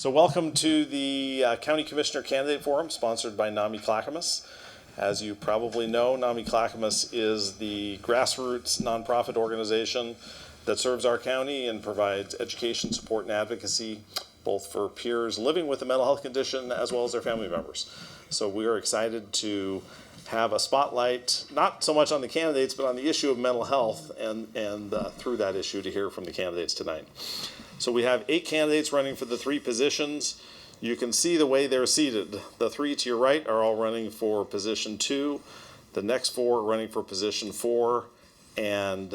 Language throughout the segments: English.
So welcome to the County Commissioner Candidate Forum sponsored by NAMI Clackamas. As you probably know, NAMI Clackamas is the grassroots nonprofit organization that serves our county and provides education, support, and advocacy both for peers living with a mental health condition as well as their family members. So we are excited to have a spotlight, not so much on the candidates, but on the issue of mental health and through that issue to hear from the candidates tonight. So we have 8 candidates running for the 3 positions. You can see the way they're seated. The 3 to your right are all running for position 2. The next 4 are running for position 4, and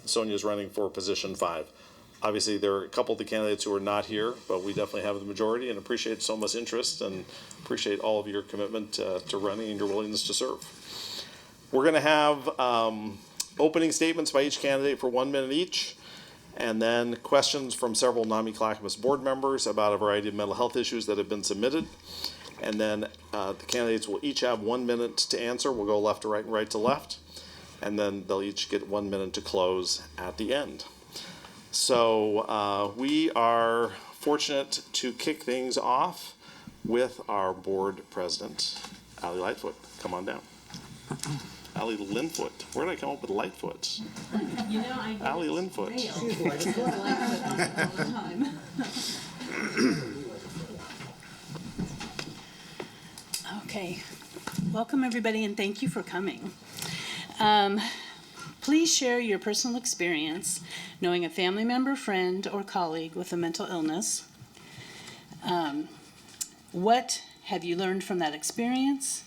Sonia's running for position 5. Obviously, there are a couple of the candidates who are not here, but we definitely have the majority and appreciate so much interest and appreciate all of your commitment to running and your willingness to serve. We're going to have opening statements by each candidate for 1 minute each, and then questions from several NAMI Clackamas board members about a variety of mental health issues that have been submitted. And then the candidates will each have 1 minute to answer. We'll go left to right and right to left. And then they'll each get 1 minute to close at the end. So we are fortunate to kick things off with our board president, Allie Lightfoot. Come on down. Allie Linfoot. Where did I come up with Lightfoot? You know, I Allie Linfoot. Okay. Welcome, everybody, and thank you for coming. Please share your personal experience knowing a family member, friend, or colleague with a mental illness. What have you learned from that experience?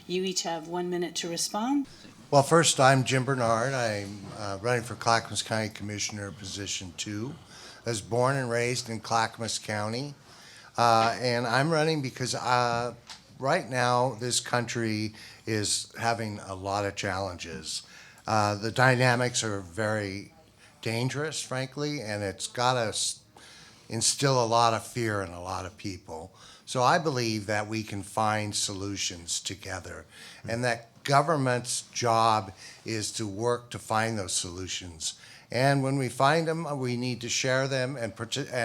You each have 1 minute to respond. Well, first, I'm Jim Bernard. I'm running for Clackamas County Commissioner, position 2. I was born and raised in Clackamas County, and I'm running because right now this country is having a lot of challenges. The dynamics are very dangerous, frankly, and it's got to instill a lot of fear in a lot of people. So I believe that we can find solutions together, and that government's job is to work to find those solutions. And when we find them, we need to share them and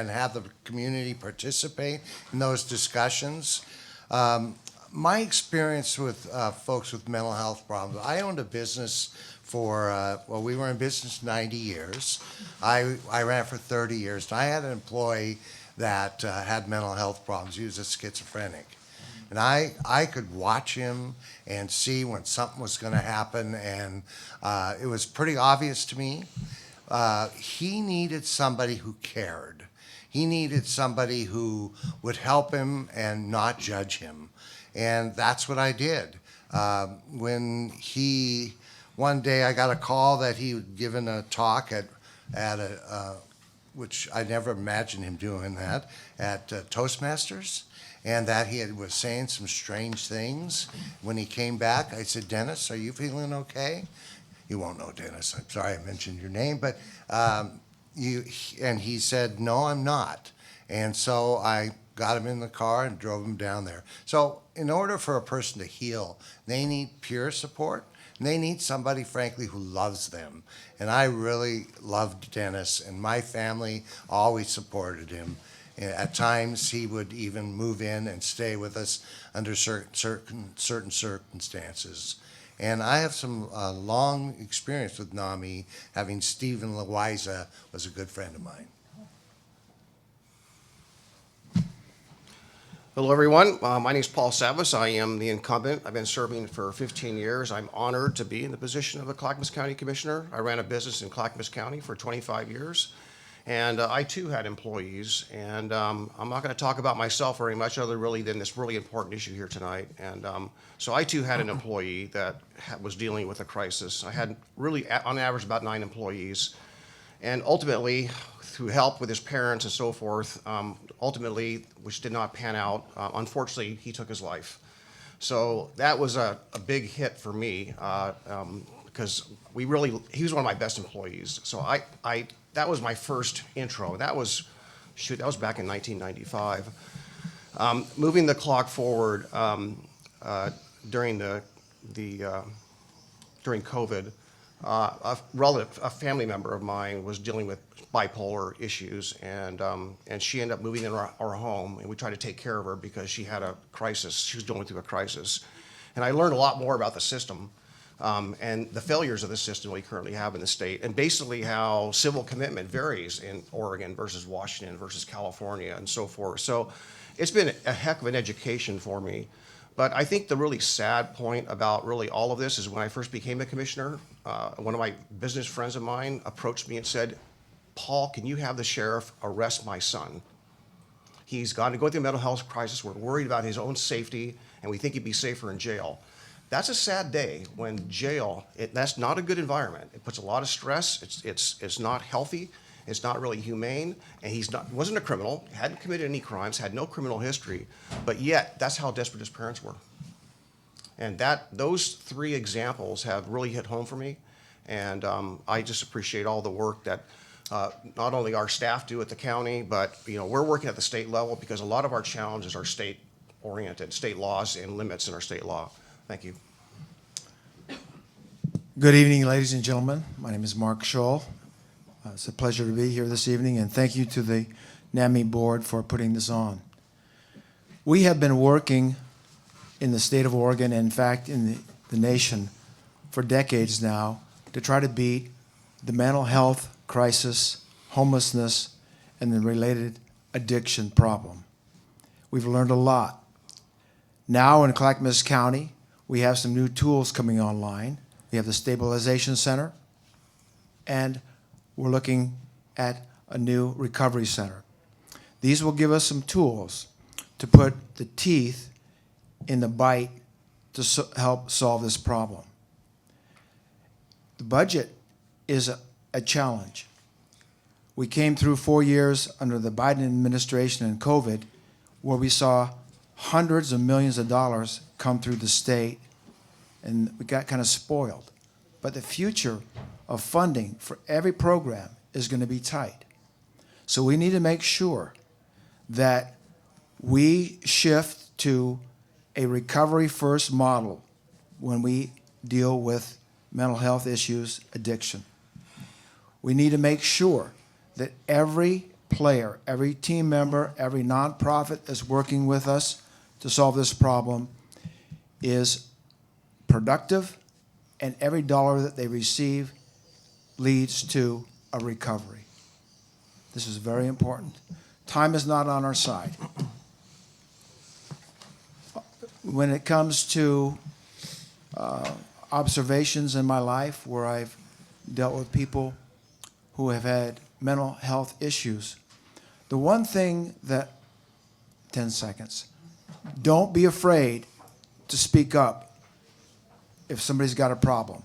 have the community participate in those discussions. My experience with folks with mental health problems, I owned a business for, we were in business 90 years. I ran for 30 years. I had an employee that had mental health problems. He was a schizophrenic. And I could watch him and see when something was going to happen, and it was pretty obvious to me. He needed somebody who cared. He needed somebody who would help him and not judge him. And that's what I did. One day I got a call that he had given a talk at which I never imagined him doing that, at Toastmasters, and that he was saying some strange things. When he came back, I said, "Dennis, are you feeling okay?" You won't know Dennis. I'm sorry I mentioned your name, but and he said, "No, I'm not." And so I got him in the car and drove him down there. So in order for a person to heal, they need peer support. And they need somebody, frankly, who loves them. And I really loved Dennis, and my family always supported him. At times, he would even move in and stay with us under certain circumstances. And I have some long experience with NAMI, having Stephen Loiza was a good friend of mine. Hello, everyone. My name is Paul Savas. I am the incumbent. I've been serving for 15 years. I'm honored to be in the position of a Clackamas County Commissioner. I ran a business in Clackamas County for 25 years, and I too had employees. And I'm not going to talk about myself very much other really than this really important issue here tonight. And so I too had an employee that was dealing with a crisis. I had really, on average, about 9 employees. And ultimately, through help with his parents and so forth, ultimately, which did not pan out, unfortunately, he took his life. So that was a big hit for me because he was one of my best employees. So that was my first intro. That was back in 1995. Moving the clock forward during COVID, a family member of mine was dealing with bipolar issues, and she ended up moving in our home, and we tried to take care of her because she had a crisis. She was going through a crisis. And I learned a lot more about the system and the failures of the system we currently have in the state, and basically how civil commitment varies in Oregon versus Washington versus California and so forth. So it's been a heck of an education for me. But I think the really sad point about really all of this is when I first became a commissioner, one of my business friends of mine approached me and said, "Paul, can you have the sheriff arrest my son? He's going through a mental health crisis. We're worried about his own safety, and we think he'd be safer in jail." That's a sad day when jail, that's not a good environment. It puts a lot of stress. It's not healthy. It's not really humane. And wasn't a criminal, hadn't committed any crimes, had no criminal history, but yet that's how desperate his parents were. And those three examples have really hit home for me. And I just appreciate all the work that not only our staff do at the county, but we're working at the state level because a lot of our challenges are state-oriented, state laws and limits in our state law. Thank you. Good evening, ladies and gentlemen. My name is Mark Scholl. It's a pleasure to be here this evening, and thank you to the NAMI board for putting this on. We have been working in the state of Oregon, and in fact in the nation, for decades now to try to beat the mental health crisis, homelessness, and the related addiction problem. We've learned a lot. Now in Clackamas County, we have some new tools coming online. We have the Stabilization Center, and we're looking at a new recovery center. These will give us some tools to put the teeth in the bite to help solve this problem. The budget is a challenge. We came through 4 years under the Biden administration and COVID, where we saw hundreds of millions of dollars come through the state, and we got kind of spoiled. But the future of funding for every program is going to be tight. So we need to make sure that we shift to a recovery-first model when we deal with mental health issues, addiction. We need to make sure that every player, every team member, every nonprofit that's working with us to solve this problem is productive, and every dollar that they receive leads to a recovery. This is very important. Time is not on our side. When it comes to observations in my life where I've dealt with people who have had mental health issues, the one thing that, 10 seconds, don't be afraid to speak up if somebody's got a problem.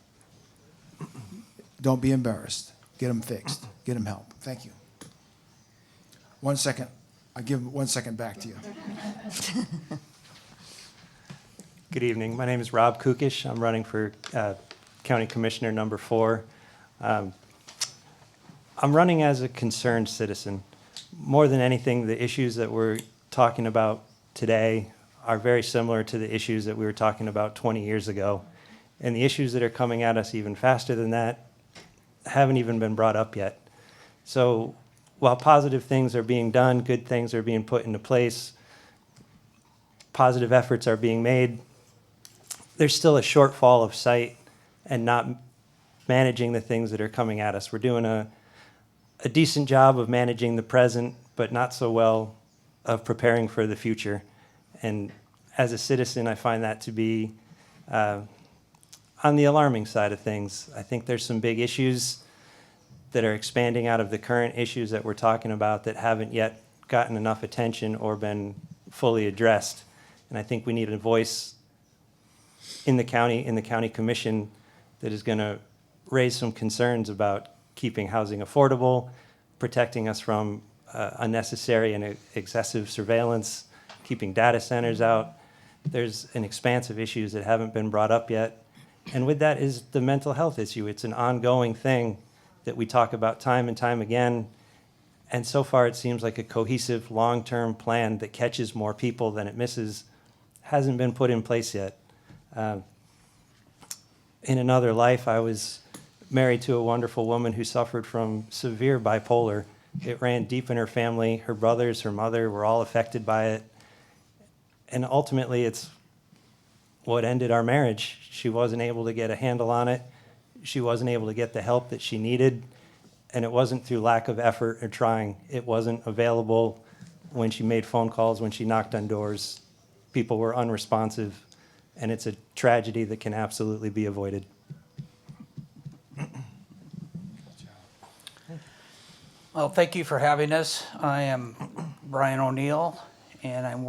Don't be embarrassed. Get them fixed. Get them help. Thank you. 1 second. I give 1 second back to you. Good evening. My name is Rob Kukish. I'm running for County Commissioner number 4. I'm running as a concerned citizen. More than anything, the issues that we're talking about today are very similar to the issues that we were talking about 20 years ago. And the issues that are coming at us even faster than that haven't even been brought up yet. So while positive things are being done, good things are being put into place, positive efforts are being made, there's still a shortfall of sight and not managing the things that are coming at us. We're doing a decent job of managing the present, but not so well of preparing for the future. And as a citizen, I find that to be on the alarming side of things. I think there's some big issues that are expanding out of the current issues that we're talking about that haven't yet gotten enough attention or been fully addressed. And I think we need a voice in the county commission that is going to raise some concerns about keeping housing affordable, protecting us from unnecessary and excessive surveillance, keeping data centers out. There's an expanse of issues that haven't been brought up yet. And with that is the mental health issue. It's an ongoing thing that we talk about time and time again. And so far it seems like a cohesive long-term plan that catches more people than it misses hasn't been put in place yet. In another life, I was married to a wonderful woman who suffered from severe bipolar. It ran deep in her family. Her brothers, her mother were all affected by it. And ultimately, it's what ended our marriage. She wasn't able to get a handle on it. She wasn't able to get the help that she needed. And it wasn't through lack of effort or trying. It wasn't available when she made phone calls, when she knocked on doors. People were unresponsive. And it's a tragedy that can absolutely be avoided. Well, thank you for having us. I am Brian O'Neill, and I'm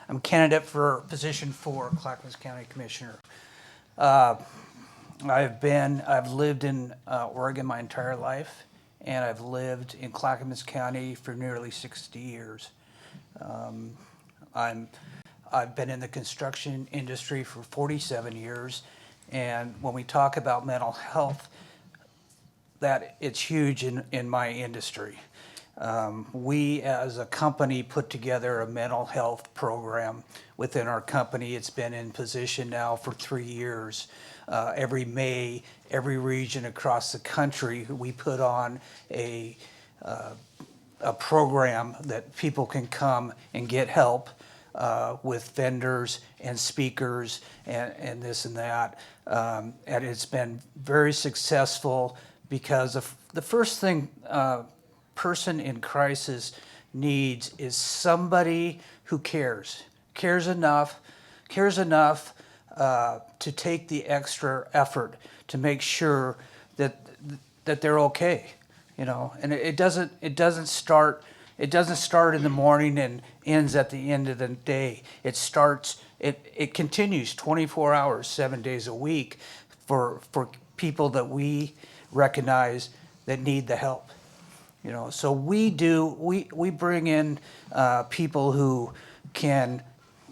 a candidate for position 4, Clackamas County Commissioner. I've lived in Oregon my entire life, and I've lived in Clackamas County for nearly 60 years. I've been in the construction industry for 47 years, and when we talk about mental health, that it's huge in my industry. We as a company put together a mental health program within our company. It's been in position now for 3 years. Every May, every region across the country, we put on a program that people can come and get help with vendors and speakers and this and that. And it's been very successful because the first thing person in crisis needs is somebody who cares enough to take the extra effort to make sure that they're okay, you know. And it doesn't start in the morning and ends at the end of the day. It continues 24 hours, 7 days a week for people that we recognize that need the help. You know, so we bring in people who can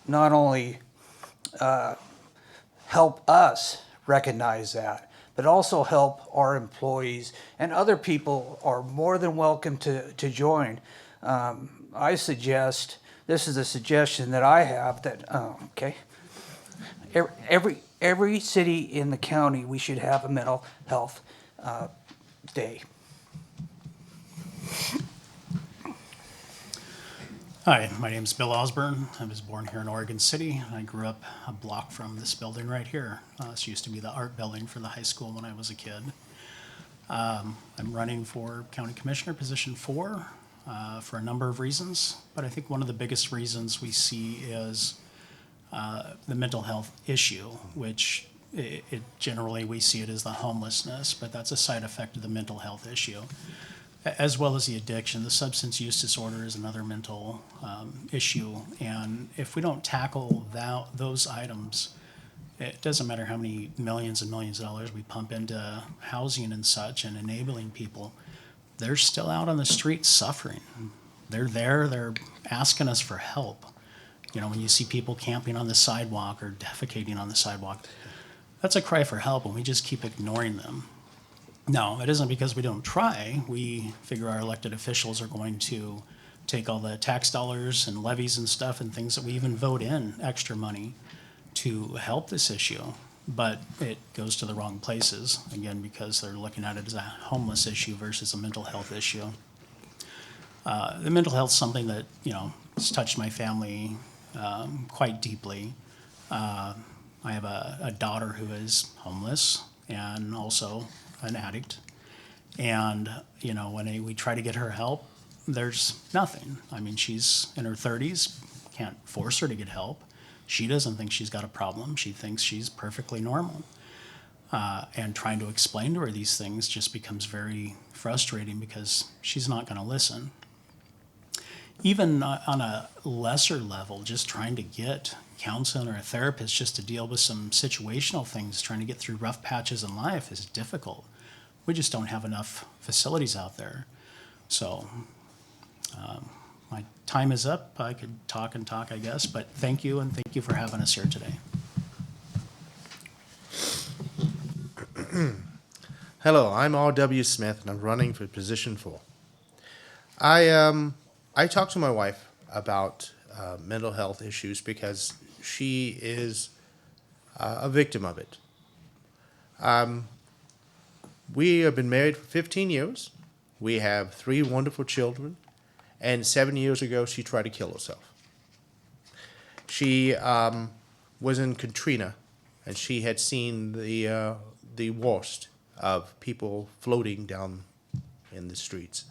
not only help us recognize that, but also help our employees, and other people are more than welcome to join. I suggest, this is a suggestion that I have, that every city in the county, we should have a mental health day. Hi, my name is Bill Osborne. I was born here in Oregon City. I grew up a block from this building right here. This used to be the art building for the high school when I was a kid. I'm running for County Commissioner, position 4, for a number of reasons. But I think one of the biggest reasons we see is the mental health issue, which it generally we see it as the homelessness, but that's a side effect of the mental health issue, as well as the addiction. The substance use disorder is another mental issue, and if we don't tackle those items, it doesn't matter how many millions and millions of dollars we pump into housing and such and enabling people, they're still out on the street suffering. They're asking us for help. You know, when you see people camping on the sidewalk or defecating on the sidewalk, that's a cry for help, and we just keep ignoring them. No, it isn't because we don't try. We figure our elected officials are going to take all the tax dollars and levies and stuff and things that we even vote in extra money to help this issue. But it goes to the wrong places, again, because they're looking at it as a homeless issue versus a mental health issue. The mental health is something that, you know, has touched my family quite deeply. I have a daughter who is homeless and also an addict. And, you know, when we try to get her help, there's nothing. I mean, she's in her 30s, can't force her to get help. She doesn't think she's got a problem. She thinks she's perfectly normal. And trying to explain to her these things just becomes very frustrating because she's not going to listen. Even on a lesser level, just trying to get counseling or a therapist just to deal with some situational things, trying to get through rough patches in life is difficult. We just don't have enough facilities out there. So my time is up. I could talk and talk, I guess, but thank you, and thank you for having us here today. Hello, I'm R.W. Smith, and I'm running for position 4. I talked to my wife about mental health issues because she is a victim of it. We have been married for 15 years. We have 3 wonderful children. And 7 years ago, she tried to kill herself. She was in Katrina, and she had seen the worst of people floating down in the streets.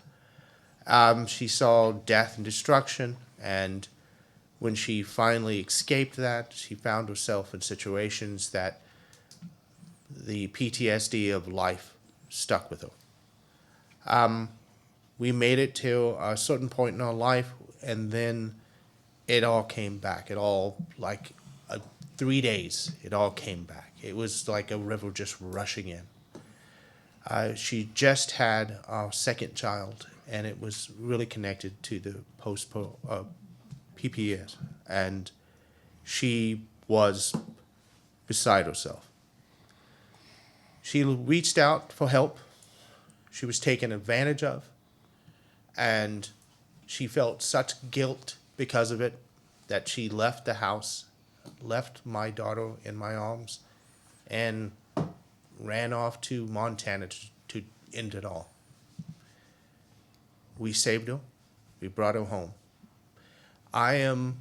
She saw death and destruction, and when she finally escaped that, she found herself in situations that the PTSD of life stuck with her. We made it to a certain point in our life, and then it all came back. It all, like 3 days, it all came back. It was like a river just rushing in. She just had our second child, and it was really connected to the PPS, and she was beside herself. She reached out for help. She was taken advantage of, and she felt such guilt because of it that she left the house, left my daughter in my arms, and ran off to Montana to end it all. We saved her. We brought her home. I am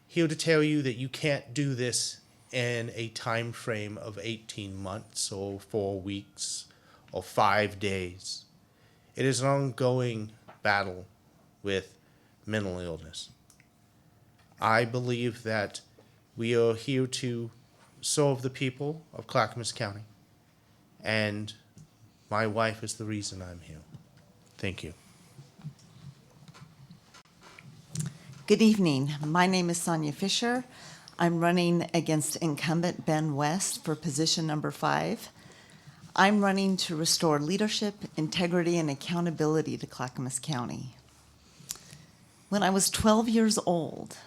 here to tell you that you can't do this in a time frame of 18 months or 4 weeks or 5 days. It is an ongoing battle with mental illness. I believe that we are here to serve the people of Clackamas County, and my wife is the reason I'm here. Thank you. Good evening. My name is Sonia Fisher. I'm running against incumbent Ben West for position number 5. I'm running to restore leadership, integrity, and accountability to Clackamas County. When I was 12 years old,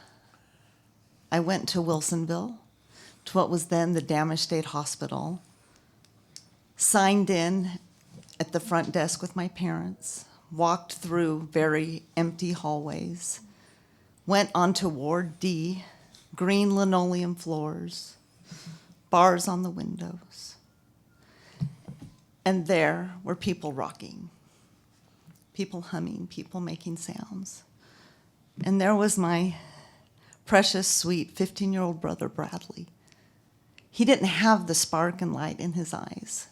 I went to Wilsonville, to what was then the Damage State Hospital, signed in at the front desk with my parents, walked through very empty hallways, went onto Ward D, green linoleum floors, bars on the windows. And there were people rocking, people humming, people making sounds. And there was my precious, sweet 15-year-old brother, Bradley. He didn't have the spark and light in his eyes.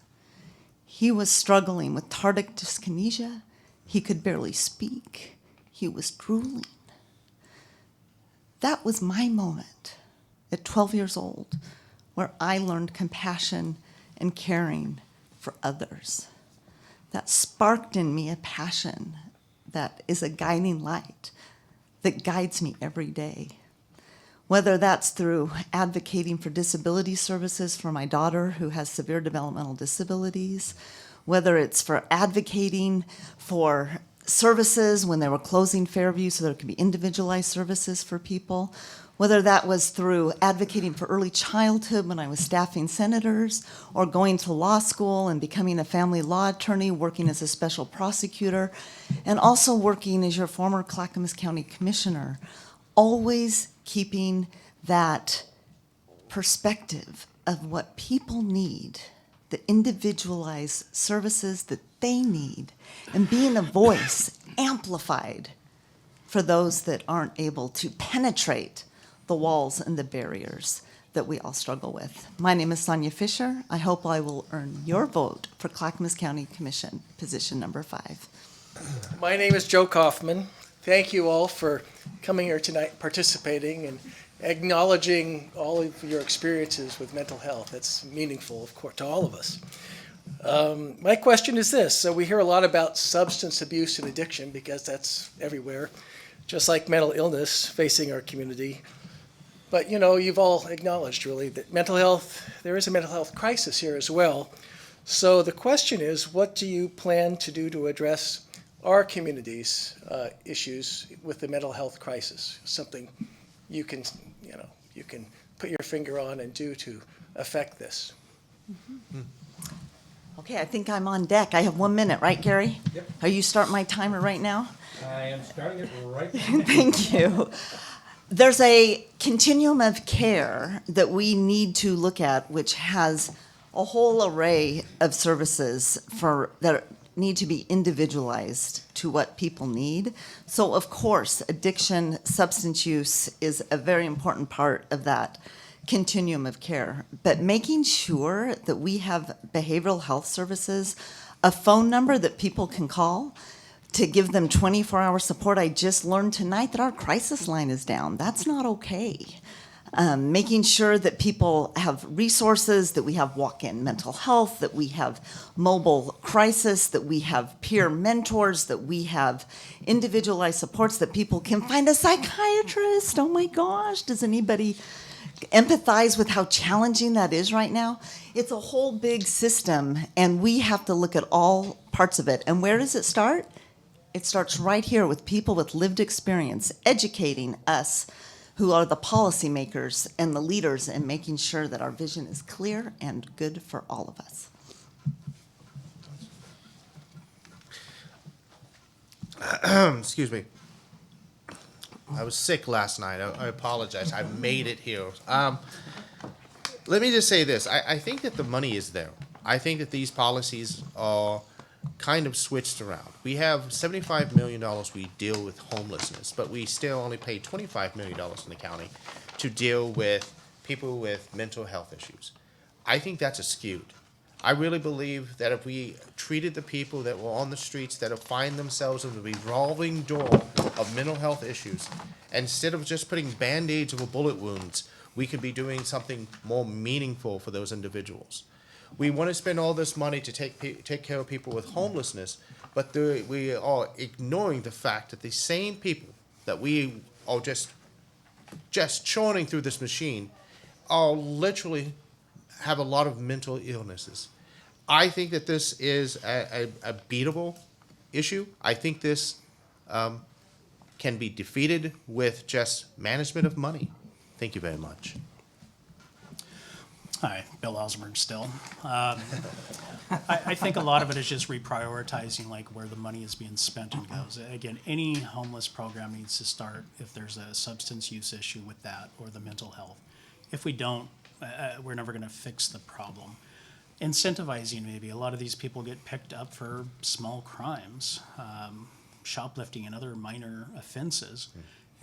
He was struggling with tardic dyskinesia. He could barely speak. He was drooling. That was my moment at 12 years old where I learned compassion and caring for others. That sparked in me a passion that is a guiding light that guides me every day. Whether that's through advocating for disability services for my daughter who has severe developmental disabilities, whether it's for advocating for services when they were closing Fairview so there could be individualized services for people, whether that was through advocating for early childhood when I was staffing senators, or going to law school and becoming a family law attorney, working as a special prosecutor, and also working as your former Clackamas County Commissioner, always keeping that perspective of what people need, the individualized services that they need, and being a voice amplified for those that aren't able to penetrate the walls and the barriers that we all struggle with. My name is Sonia Fisher. I hope I will earn your vote for Clackamas County Commission, position number 5. My name is Joe Kaufman. Thank you all for coming here tonight, participating, and acknowledging all of your experiences with mental health. That's meaningful, of course, to all of us. My question is this. So we hear a lot about substance abuse and addiction because that's everywhere, just like mental illness facing our community. But, you know, you've all acknowledged, really, that mental health, there is a mental health crisis here as well. So the question is, what do you plan to do to address our community's issues with the mental health crisis? Something you can put your finger on and do to affect this. Mm-hmm. Okay, I think I'm on deck. I have 1 minute, right, Gary? Yep. Are you starting my timer right now? I am starting it right Thank you. There's a continuum of care that we need to look at, which has a whole array of services that need to be individualized to what people need. So of course, addiction, substance use is a very important part of that continuum of care. But making sure that we have behavioral health services, a phone number that people can call to give them 24-hour support. I just learned tonight that our crisis line is down. That's not okay. Making sure that people have resources, that we have walk-in mental health, that we have mobile crisis, that we have peer mentors, that we have individualized supports, that people can find a psychiatrist. Oh my gosh, does anybody empathize with how challenging that is right now? It's a whole big system, and we have to look at all parts of it. And where does it start? It starts right here with people with lived experience, educating us who are the policymakers and the leaders, and making sure that our vision is clear and good for all of us. Excuse me. I was sick last night. I apologize. I made it here. Let me just say this. I think that the money is there. I think that these policies are kind of switched around. We have $75 million we deal with homelessness, but we still only pay $25 million in the county to deal with people with mental health issues. I think that's skewed. I really believe that if we treated the people that were on the streets that find themselves in the revolving door of mental health issues, instead of just putting Band-Aids over bullet wounds, we could be doing something more meaningful for those individuals. We want to spend all this money to take care of people with homelessness, but we are ignoring the fact that the same people that we are just churning through this machine are literally have a lot of mental illnesses. I think that this is a beatable issue. I think this can be defeated with just management of money. Thank you very much. Hi, Bill Osborne still. I think a lot of it is just reprioritizing like where the money is being spent and goes. Again, any homeless program needs to start if there's a substance use issue with that or the mental health. If we don't, we're never going to fix the problem. Incentivizing maybe. A lot of these people get picked up for small crimes, shoplifting and other minor offenses.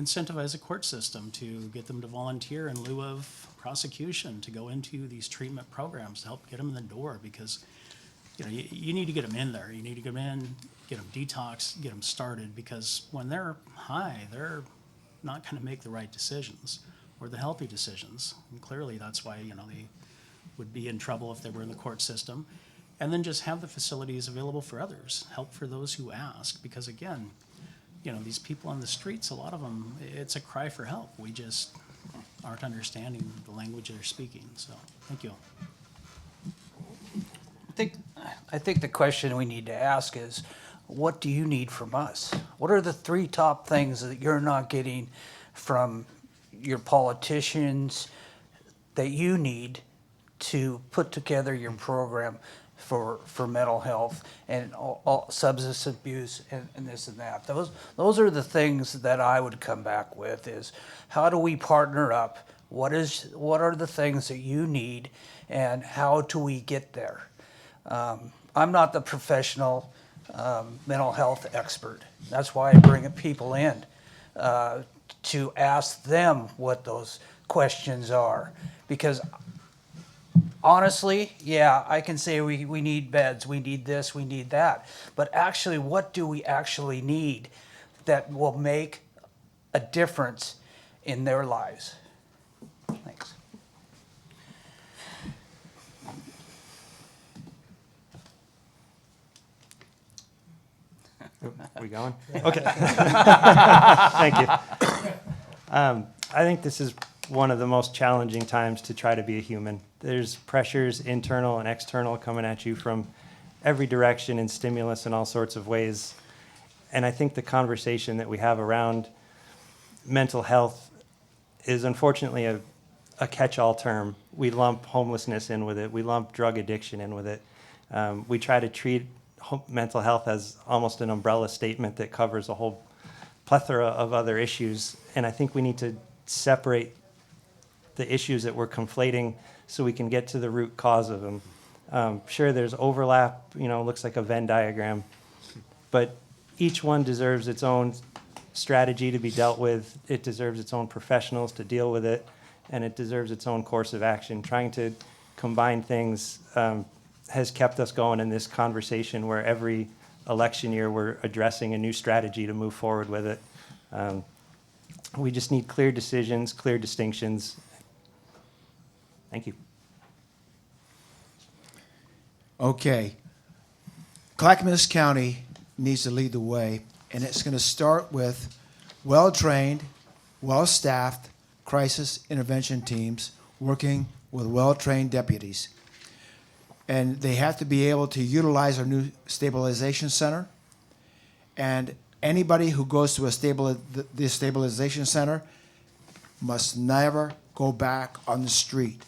Incentivize a court system to get them to volunteer in lieu of prosecution to go into these treatment programs to help get them in the door, because you need to get them in there. You need to get them in, get them detox, get them started, because when they're high, they're not going to make the right decisions or the healthy decisions. And clearly that's why they would be in trouble if they were in the court system. And then just have the facilities available for others, help for those who ask, because again, these people on the streets, a lot of them, it's a cry for help. We just aren't understanding the language they're speaking. So, thank you. I think the question we need to ask is, what do you need from us? What are the 3 top things that you're not getting from your politicians that you need to put together your program for mental health and all substance abuse and this and that? Those are the things that I would come back with, is how do we partner up? What are the things that you need, and how do we get there? I'm not the professional mental health expert. That's why I bring people in to ask them what those questions are, because honestly, yeah, I can say we need beds, we need this, we need that. But actually, what do we actually need that will make a difference in their lives? Thanks. We going? Okay. Thank you. I think this is one of the most challenging times to try to be a human. There's pressures, internal and external, coming at you from every direction and stimulus in all sorts of ways. And I think the conversation that we have around mental health is unfortunately a catch-all term. We lump homelessness in with it. We lump drug addiction in with it. We try to treat mental health as almost an umbrella statement that covers a whole plethora of other issues. And I think we need to separate the issues that we're conflating so we can get to the root cause of them. Sure, there's overlap, looks like a Venn diagram, but each one deserves its own strategy to be dealt with. It deserves its own professionals to deal with it, and it deserves its own course of action. Trying to combine things has kept us going in this conversation where every election year we're addressing a new strategy to move forward with it. We just need clear decisions, clear distinctions. Thank you. Okay. Clackamas County needs to lead the way, and it's going to start with well-trained, well-staffed crisis intervention teams working with well-trained deputies. And they have to be able to utilize our new stabilization center. And anybody who goes to the stabilization center must never go back on the street.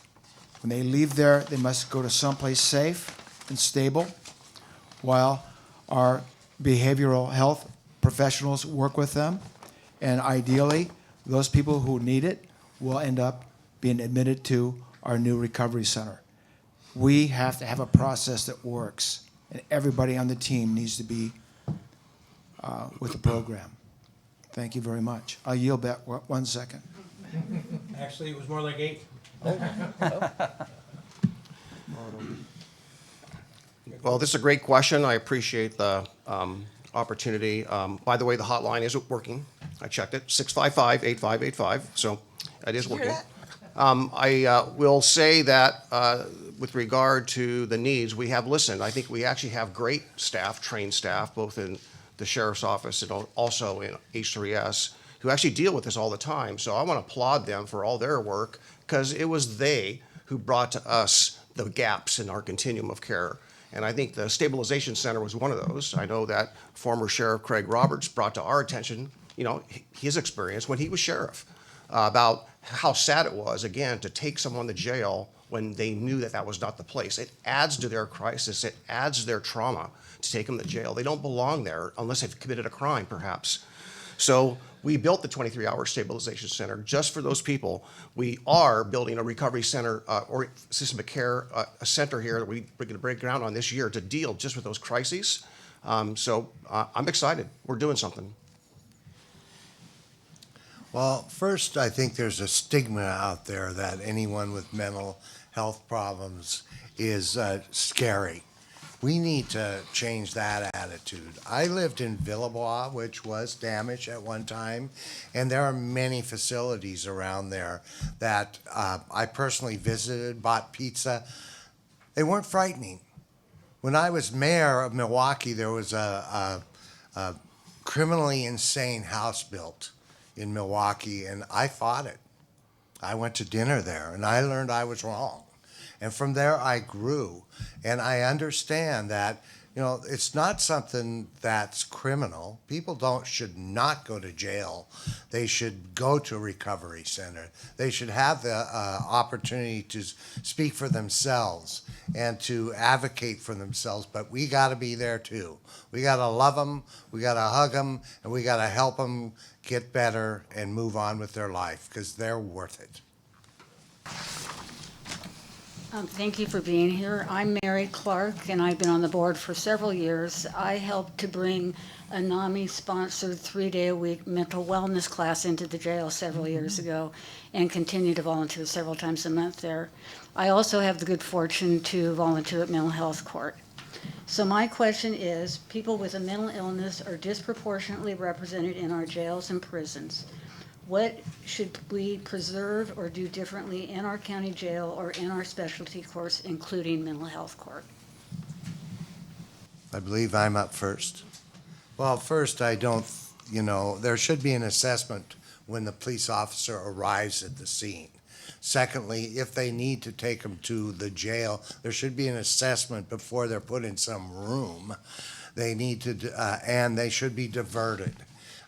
When they leave there, they must go to someplace safe and stable while our behavioral health professionals work with them. And ideally, those people who need it will end up being admitted to our new recovery center. We have to have a process that works, and everybody on the team needs to be with the program. Thank you very much. I'll yield back 1 second. Actually, it was more like 8. Well, this is a great question. I appreciate the opportunity. By the way, the hotline is working. I checked it, 655-8585, so it is working. I will say that with regard to the needs, we have listened. I think we actually have great staff, trained staff, both in the sheriff's office and also in H3S, who actually deal with this all the time. So I want to applaud them for all their work, because it was they who brought to us the gaps in our continuum of care. And I think the stabilization center was one of those. I know that former Sheriff Craig Roberts brought to our attention, his experience when he was sheriff, about how sad it was, again, to take someone to jail when they knew that that was not the place. It adds to their crisis. It adds to their trauma to take them to jail. They don't belong there unless they've committed a crime, perhaps. So we built the 23-hour stabilization center just for those people. We are building a recovery center or system of care, a center here that we're going to break ground on this year to deal just with those crises. So I'm excited. We're doing something. Well, first, I think there's a stigma out there that anyone with mental health problems is scary. We need to change that attitude. I lived in Villebois, which was damaged at one time, and there are many facilities around there that I personally visited, bought pizza. They weren't frightening. When I was mayor of Milwaukee, there was a criminally insane house built in Milwaukee, and I fought it. I went to dinner there, and I learned I was wrong. And from there, I grew. And I understand that, it's not something that's criminal. People should not go to jail. They should go to a recovery center. They should have the opportunity to speak for themselves and to advocate for themselves. But we got to be there too. We got to love them. We got to hug them, and we got to help them get better and move on with their life, because they're worth it. Thank you for being here. I'm Mary Clark, and I've been on the board for several years. I helped to bring a NAMI-sponsored 3-day-a-week mental wellness class into the jail several years ago and continue to volunteer several times a month there. I also have the good fortune to volunteer at mental health court. So my question is, people with a mental illness are disproportionately represented in our jails and prisons. What should we preserve or do differently in our county jail or in our specialty courts, including mental health court? I believe I'm up first. Well, first, I don't, there should be an assessment when the police officer arrives at the scene. Secondly, if they need to take them to the jail, there should be an assessment before they're put in some room. They need to, and they should be diverted.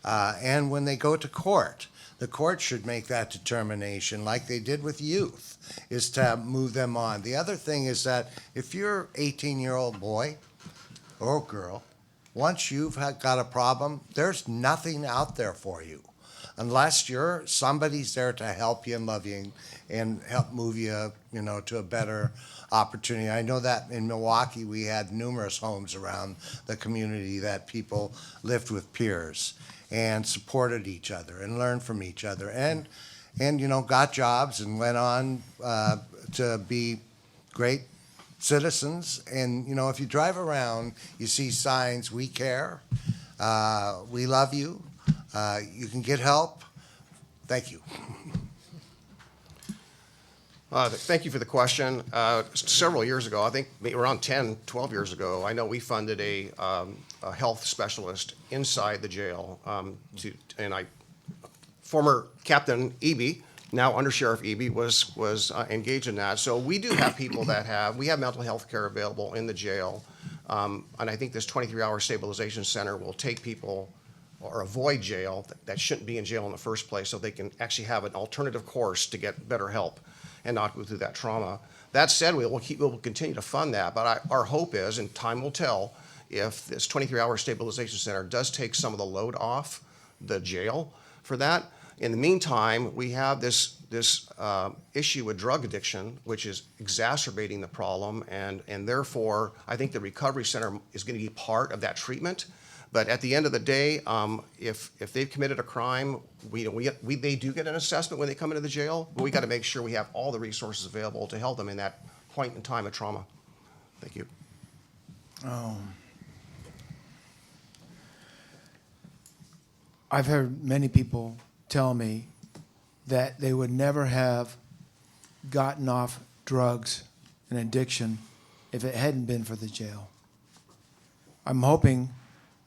And when they go to court, the court should make that determination, like they did with youth, is to move them on. The other thing is that if you're an 18-year-old boy or girl, once you've got a problem, there's nothing out there for you, unless somebody's there to help you and love you and help move you, to a better opportunity. I know that in Milwaukee, we had numerous homes around the community that people lived with peers and supported each other and learned from each other and you know, got jobs and went on to be great citizens. And, you know, if you drive around, you see signs, we care, we love you, you can get help. Thank you. Thank you for the question. Several years ago, I think maybe around 10, 12 years ago, I know we funded a health specialist inside the jail. Former Captain Eby, now Under Sheriff Eby, was engaged in that. So we do have people we have mental health care available in the jail. And I think this 23-hour stabilization center will take people or avoid jail that shouldn't be in jail in the first place, so they can actually have an alternative course to get better help and not go through that trauma. That said, we will continue to fund that, but our hope is, and time will tell, if this 23-hour stabilization center does take some of the load off the jail for that. In the meantime, we have this issue with drug addiction, which is exacerbating the problem, and therefore, I think the recovery center is going to be part of that treatment. But at the end of the day, if they've committed a crime, they do get an assessment when they come into the jail, but we got to make sure we have all the resources available to help them in that point in time of trauma. Thank you. I've heard many people tell me that they would never have gotten off drugs and addiction if it hadn't been for the jail. I'm hoping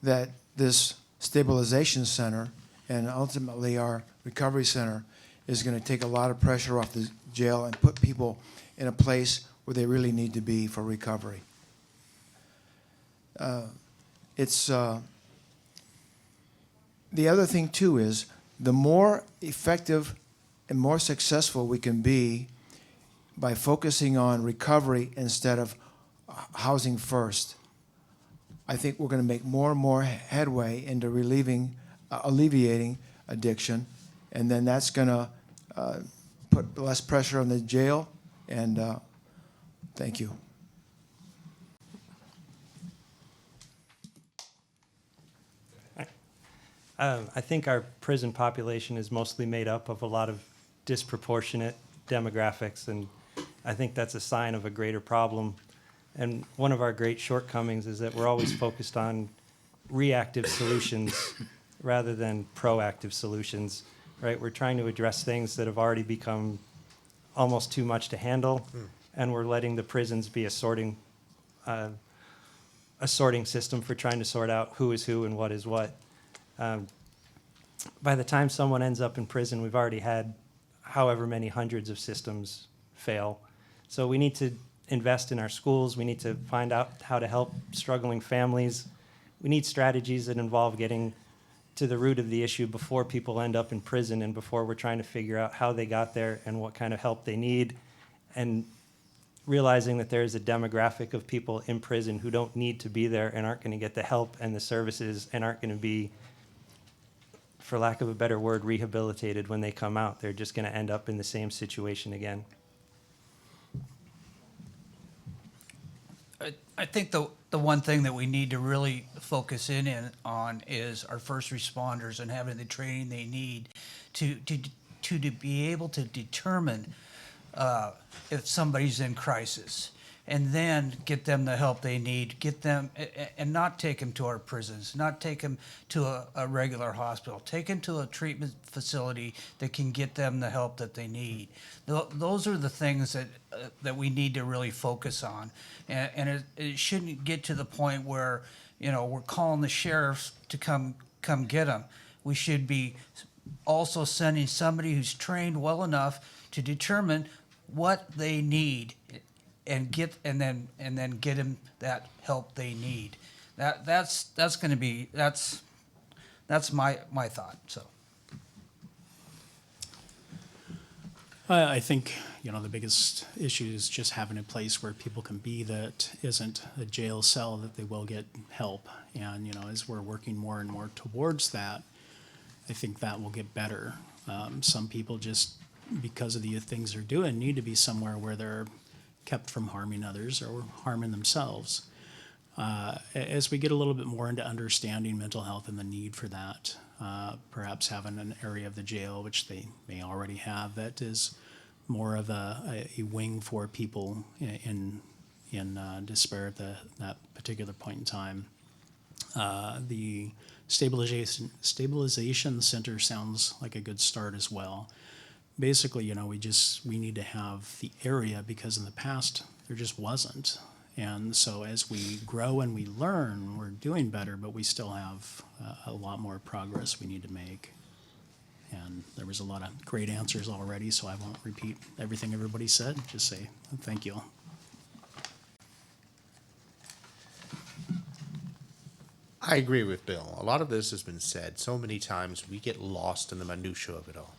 that this stabilization center and ultimately our recovery center is going to take a lot of pressure off the jail and put people in a place where they really need to be for recovery. The other thing, too, is the more effective and more successful we can be by focusing on recovery instead of housing first, I think we're going to make more and more headway into alleviating addiction, and then that's going to put less pressure on the jail, and thank you. I think our prison population is mostly made up of a lot of disproportionate demographics, and I think that's a sign of a greater problem. And one of our great shortcomings is that we're always focused on reactive solutions rather than proactive solutions, right? We're trying to address things that have already become almost too much to handle, and we're letting the prisons be a sorting system for trying to sort out who is who and what is what. By the time someone ends up in prison, we've already had however many hundreds of systems fail. So we need to invest in our schools. We need to find out how to help struggling families. We need strategies that involve getting to the root of the issue before people end up in prison and before we're trying to figure out how they got there and what kind of help they need, and realizing that there is a demographic of people in prison who don't need to be there and aren't going to get the help and the services and aren't going to be, for lack of a better word, rehabilitated when they come out. They're just going to end up in the same situation again. I think the one thing that we need to really focus in on is our first responders and having the training they need to be able to determine if somebody's in crisis, and then get them the help they need, get them, and not take them to our prisons, not take them to a regular hospital, take them to a treatment facility that can get them the help that they need. Those are the things that we need to really focus on, and it shouldn't get to the point where, you know, we're calling the sheriffs to come get them. We should be also sending somebody who's trained well enough to determine what they need and then get them that help they need. That's going to be that's my thought. So I think, you know, the biggest issue is just having a place where people can be that isn't a jail cell, that they will get help. And, you know, as we're working more and more towards that, I think that will get better. Some people just, because of the things they're doing, need to be somewhere where they're kept from harming others or harming themselves. As we get a little bit more into understanding mental health and the need for that, perhaps having an area of the jail, which they may already have, that is more of a wing for people in despair at that particular point in time. The stabilization center sounds like a good start as well. Basically, we need to have the area, because in the past there just wasn't. And so as we grow and we learn, we're doing better, but we still have a lot more progress we need to make. And there was a lot of great answers already, so I won't repeat everything everybody said. Just say thank you. I agree with Bill. A lot of this has been said so many times, we get lost in the minutia of it all.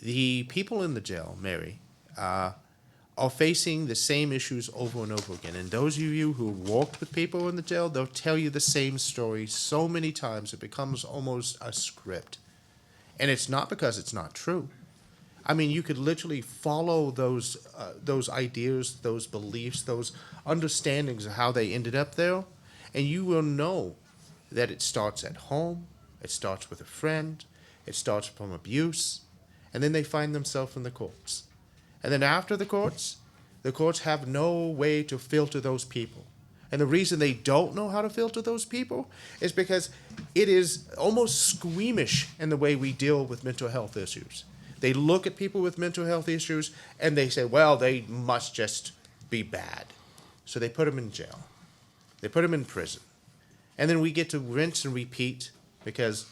The people in the jail, Mary, are facing the same issues over and over again. And those of you who walked with people in the jail, they'll tell you the same story so many times it becomes almost a script. And it's not because it's not true. I mean, you could literally follow those ideas, those beliefs, those understandings of how they ended up there, and you will know that it starts at home, it starts with a friend, it starts from abuse, and then they find themselves in the courts. And then after the courts have no way to filter those people. And the reason they don't know how to filter those people is because it is almost squeamish in the way we deal with mental health issues. They look at people with mental health issues and they say, well, they must just be bad. So they put them in jail. They put them in prison. And then we get to rinse and repeat because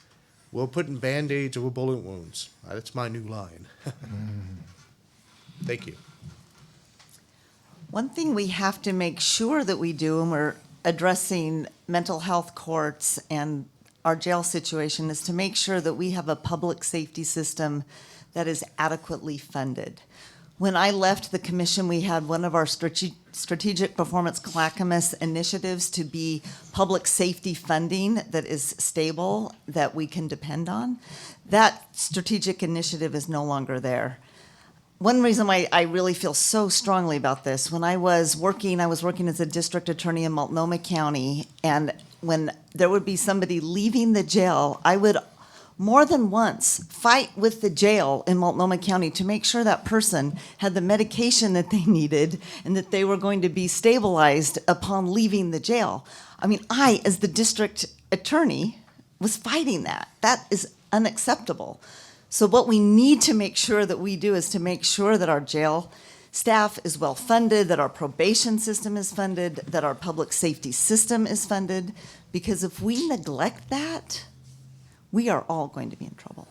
we're putting Band-Aids over bullet wounds. That's my new line. Thank you. One thing we have to make sure that we do, and we're addressing mental health courts and our jail situation, is to make sure that we have a public safety system that is adequately funded. When I left the commission, we had one of our strategic performance Clackamas initiatives to be public safety funding that is stable, that we can depend on. That strategic initiative is no longer there. One reason why I really feel so strongly about this, when I was working as a district attorney in Multnomah County, and when there would be somebody leaving the jail, I would more than once fight with the jail in Multnomah County to make sure that person had the medication that they needed and that they were going to be stabilized upon leaving the jail. I mean, I, as the district attorney, was fighting that. That is unacceptable. So what we need to make sure that we do is to make sure that our jail staff is well funded, that our probation system is funded, that our public safety system is funded, because if we neglect that, we are all going to be in trouble.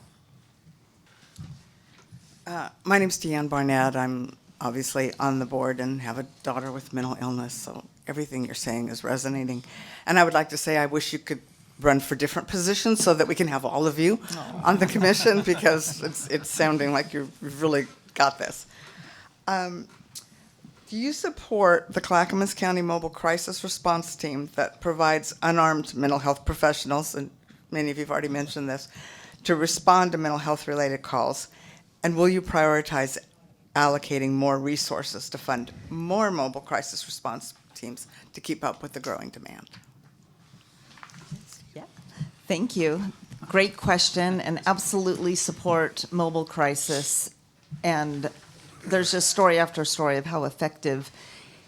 My name's Deanne Barnett. I'm obviously on the board and have a daughter with mental illness, so everything you're saying is resonating. And I would like to say I wish you could run for different positions so that we can have all of you on the commission, because it's sounding like you've really got this. Do you support the Clackamas County Mobile Crisis Response Team that provides unarmed mental health professionals, and many of you have already mentioned this, to respond to mental health related calls? And will you prioritize allocating more resources to fund more mobile crisis response teams to keep up with the growing demand? Thank you. Great question, and absolutely support mobile crisis. And there's just story after story of how effective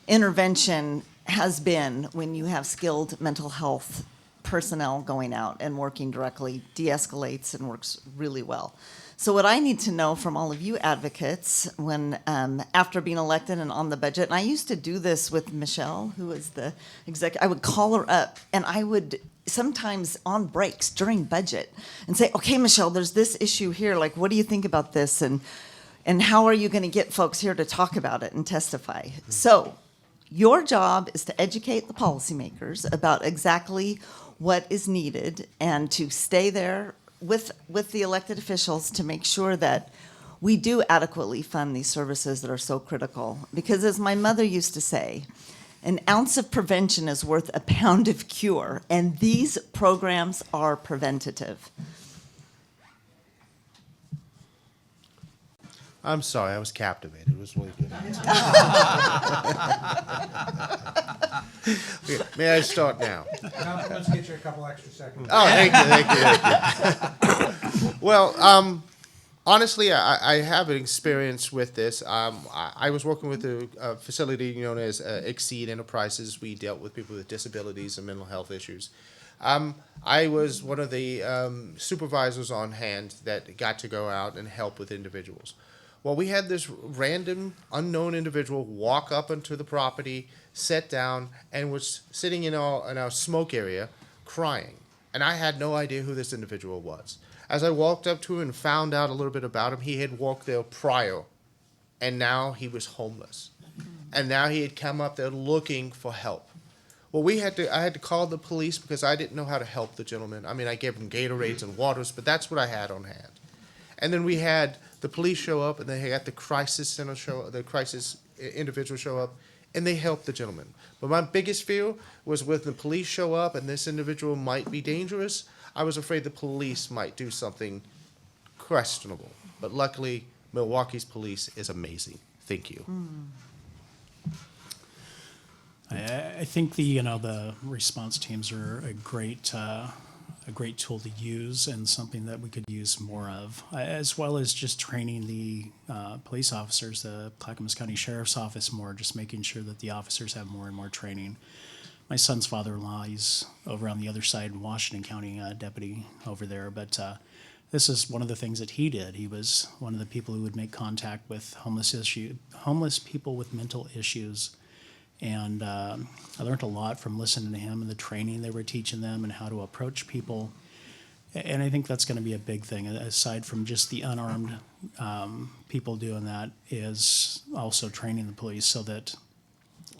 intervention has been when you have skilled mental health personnel going out and working directly, de-escalates and works really well. So what I need to know from all of you advocates when, after being elected and on the budget, and I used to do this with Michelle, who was the executive, I would call her up and I would sometimes on breaks during budget and say, okay, Michelle, there's this issue here. Like, what do you think about this? And how are you going to get folks here to talk about it and testify? So your job is to educate the policymakers about exactly what is needed and to stay there with the elected officials to make sure that we do adequately fund these services that are so critical. Because as my mother used to say, an ounce of prevention is worth a pound of cure, and these programs are preventative. I'm sorry, I was captivated. It was really good. Okay, may I start now? Let's get you a couple extra seconds. Oh, thank you. Well, honestly, I have an experience with this. I was working with a facility known as Exceed Enterprises. We dealt with people with disabilities and mental health issues. I was one of the supervisors on hand that got to go out and help with individuals. Well, we had this random, unknown individual walk up onto the property, sit down, and was sitting in our smoke area crying. And I had no idea who this individual was. As I walked up to him and found out a little bit about him, he had walked there prior, and now he was homeless. And now he had come up there looking for help. Well, I had to call the police because I didn't know how to help the gentleman. I mean, I gave him Gatorades and waters, but that's what I had on hand. And then we had the police show up, and they had the crisis center the crisis individual show up, and they helped the gentleman. But my biggest fear was when the police show up and this individual might be dangerous, I was afraid the police might do something questionable. But luckily, Milwaukee's police is amazing. Thank you. I think the response teams are a great tool to use and something that we could use more of, as well as just training the police officers, the Clackamas County Sheriff's Office more, just making sure that the officers have more and more training. My son's father-in-law, he's over on the other side in Washington County, deputy over there, but this is one of the things that he did. He was one of the people who would make contact with homeless people with mental issues. And I learned a lot from listening to him and the training they were teaching them and how to approach people. And I think that's going to be a big thing, aside from just the unarmed people doing that, is also training the police so that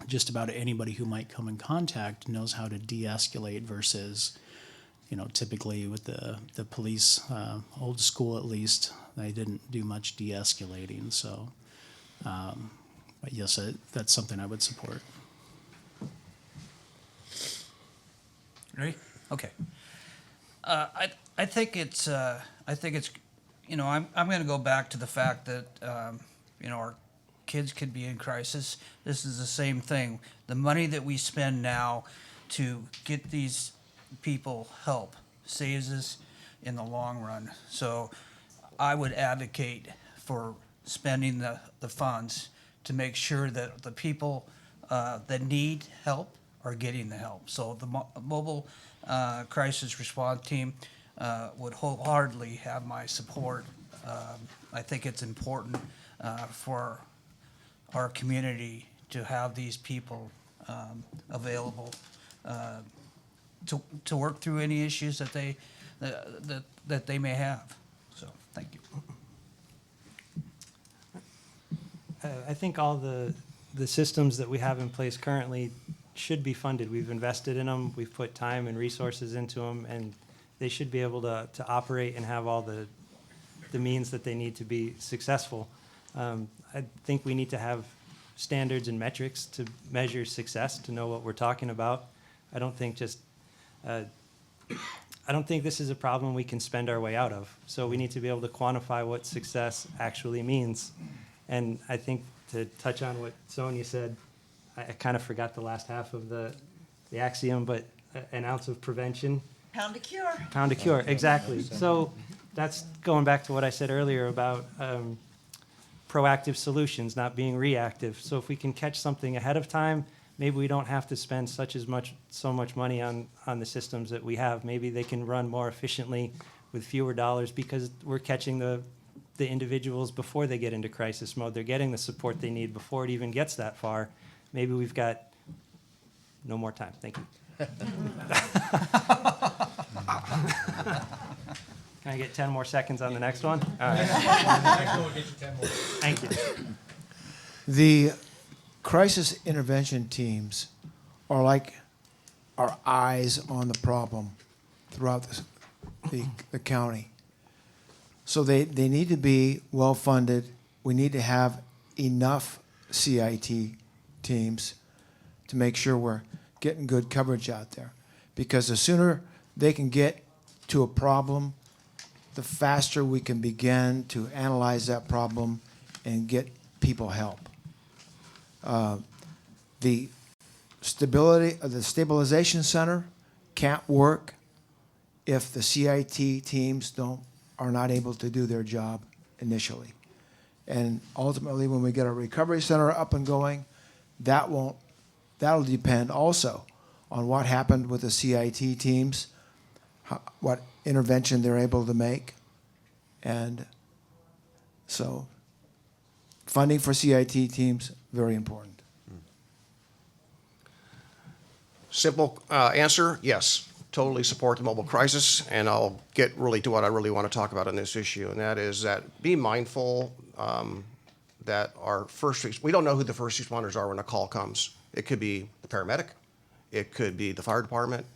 just about anybody who might come in contact knows how to de-escalate versus, typically with the police, old school at least, they didn't do much de-escalating. So, but yes, that's something I would support. Ready? Okay. I think it's I'm going to go back to the fact that our kids could be in crisis. This is the same thing. The money that we spend now to get these people help saves us in the long run. So I would advocate for spending the funds to make sure that the people that need help are getting the help. So the mobile crisis response team would wholeheartedly have my support. I think it's important for our community to have these people available to work through any issues that they may have. So thank you. I think all the systems that we have in place currently should be funded. We've invested in them, we've put time and resources into them, and they should be able to operate and have all the means that they need to be successful. I think we need to have standards and metrics to measure success, to know what we're talking about. I don't think this is a problem we can spend our way out of. So we need to be able to quantify what success actually means. And I think to touch on what Sonia said, I kind of forgot the last half of the axiom, but an ounce of prevention. Pound a cure. Pound a cure, exactly. So that's going back to what I said earlier about proactive solutions, not being reactive. So if we can catch something ahead of time, maybe we don't have to spend so much money on the systems that we have. Maybe they can run more efficiently with fewer dollars because we're catching the individuals before they get into crisis mode. They're getting the support they need before it even gets that far. Maybe we've got no more time. Thank you. Can I get 10 more seconds on the next one? All right. Next one will get you 10 more. Thank you. The crisis intervention teams are like our eyes on the problem throughout the county. So they need to be well-funded. We need to have enough CIT teams to make sure we're getting good coverage out there. Because the sooner they can get to a problem, the faster we can begin to analyze that problem and get people help. The stabilization center can't work if the CIT teams are not able to do their job initially. And ultimately, when we get our recovery center up and going, that'll depend also on what happened with the CIT teams, what intervention they're able to make. And so funding for CIT teams, very important. Simple answer, yes. Totally support the mobile crisis, and I'll get really to what I really want to talk about on this issue, and that is that be mindful that we don't know who the first responders are when a call comes. It could be the paramedic, it could be the fire department,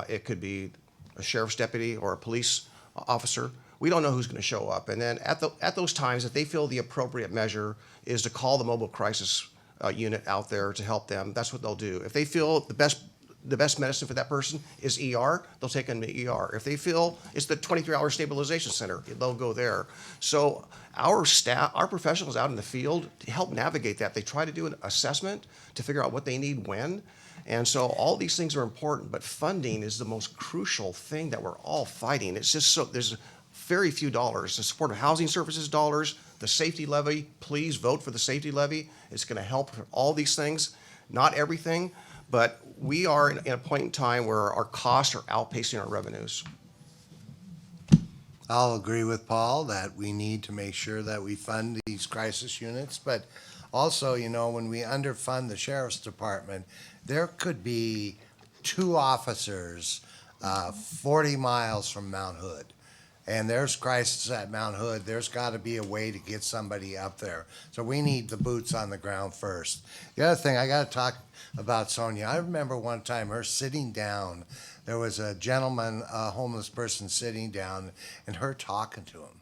it could be a sheriff's deputy or a police officer. We don't know who's going to show up, and then at those times, if they feel the appropriate measure is to call the mobile crisis unit out there to help them, that's what they'll do. If they feel the best medicine for that person is ER, they'll take them to ER. If they feel it's the 23-hour stabilization center, they'll go there. So our staff, our professionals out in the field to help navigate that, they try to do an assessment to figure out what they need when. And so all these things are important, but funding is the most crucial thing that we're all fighting. It's just so, there's very few dollars. The supportive housing services dollars, the safety levy, please vote for the safety levy. It's going to help for all these things, not everything, but we are in a point in time where our costs are outpacing our revenues. I'll agree with Paul that we need to make sure that we fund these crisis units, but also, you know, when we underfund the sheriff's department, there could be 2 officers 40 miles from Mount Hood. And there's crisis at Mount Hood. There's got to be a way to get somebody up there. So we need the boots on the ground first. The other thing, I got to talk about Sonia. I remember one time her sitting down. There was a gentleman, a homeless person sitting down, and her talking to him.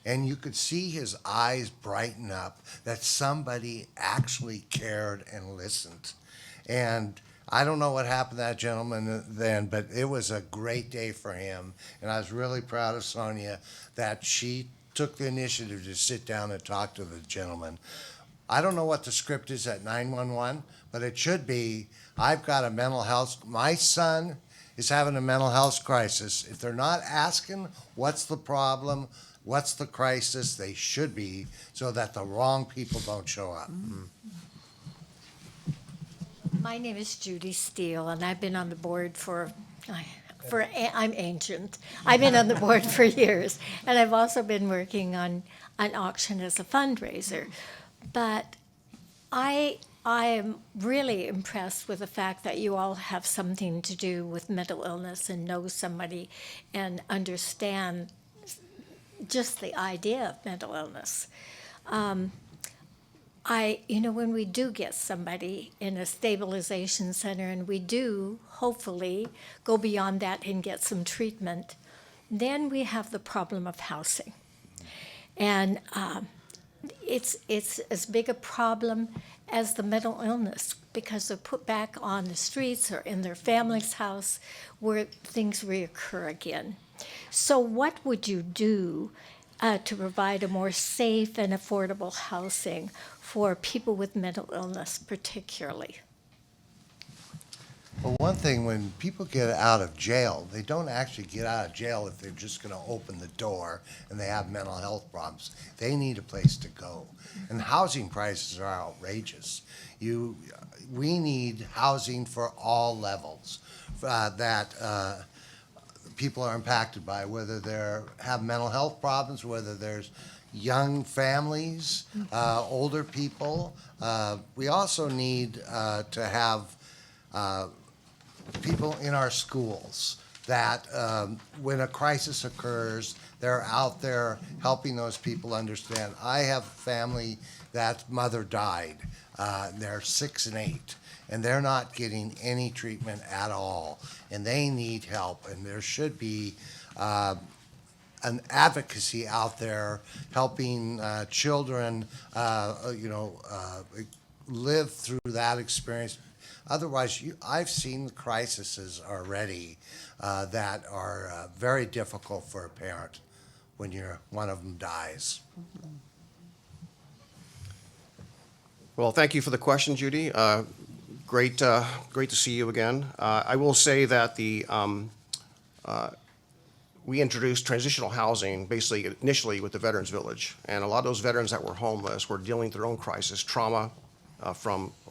And you could see his eyes brighten up that somebody actually cared and listened. And I don't know what happened to that gentleman then, but it was a great day for him. And I was really proud of Sonia that she took the initiative to sit down and talk to the gentleman. I don't know what the script is at 911, but it should be, I've got a mental health, my son is having a mental health crisis. If they're not asking what's the problem, what's the crisis, they should be, so that the wrong people don't show up. Mm-hmm. My name is Judy Steele, and I've been on the board I'm ancient. I've been on the board for years, and I've also been working on an auction as a fundraiser. But I am really impressed with the fact that you all have something to do with mental illness and know somebody and understand just the idea of mental illness. When we do get somebody in a stabilization center and we do hopefully go beyond that and get some treatment, then we have the problem of housing. And it's as big a problem as the mental illness because they're put back on the streets or in their family's house where things reoccur again. So what would you do to provide a more safe and affordable housing for people with mental illness particularly? Well, one thing, when people get out of jail, they don't actually get out of jail if they're just going to open the door and they have mental health problems. They need a place to go. And housing prices are outrageous. We need housing for all levels that people are impacted by, whether they have mental health problems, whether there's young families, older people. We also need to have people in our schools that when a crisis occurs, they're out there helping those people understand. I have family that mother died. They're 6 and 8, and they're not getting any treatment at all, and they need help. And there should be an advocacy out there helping children, live through that experience. Otherwise, I've seen the crises already that are very difficult for a parent when one of them dies. Well, thank you for the question, Judy. Great to see you again. I will say that we introduced transitional housing basically initially with the Veterans Village. And a lot of those veterans that were homeless were dealing with their own crisis, trauma or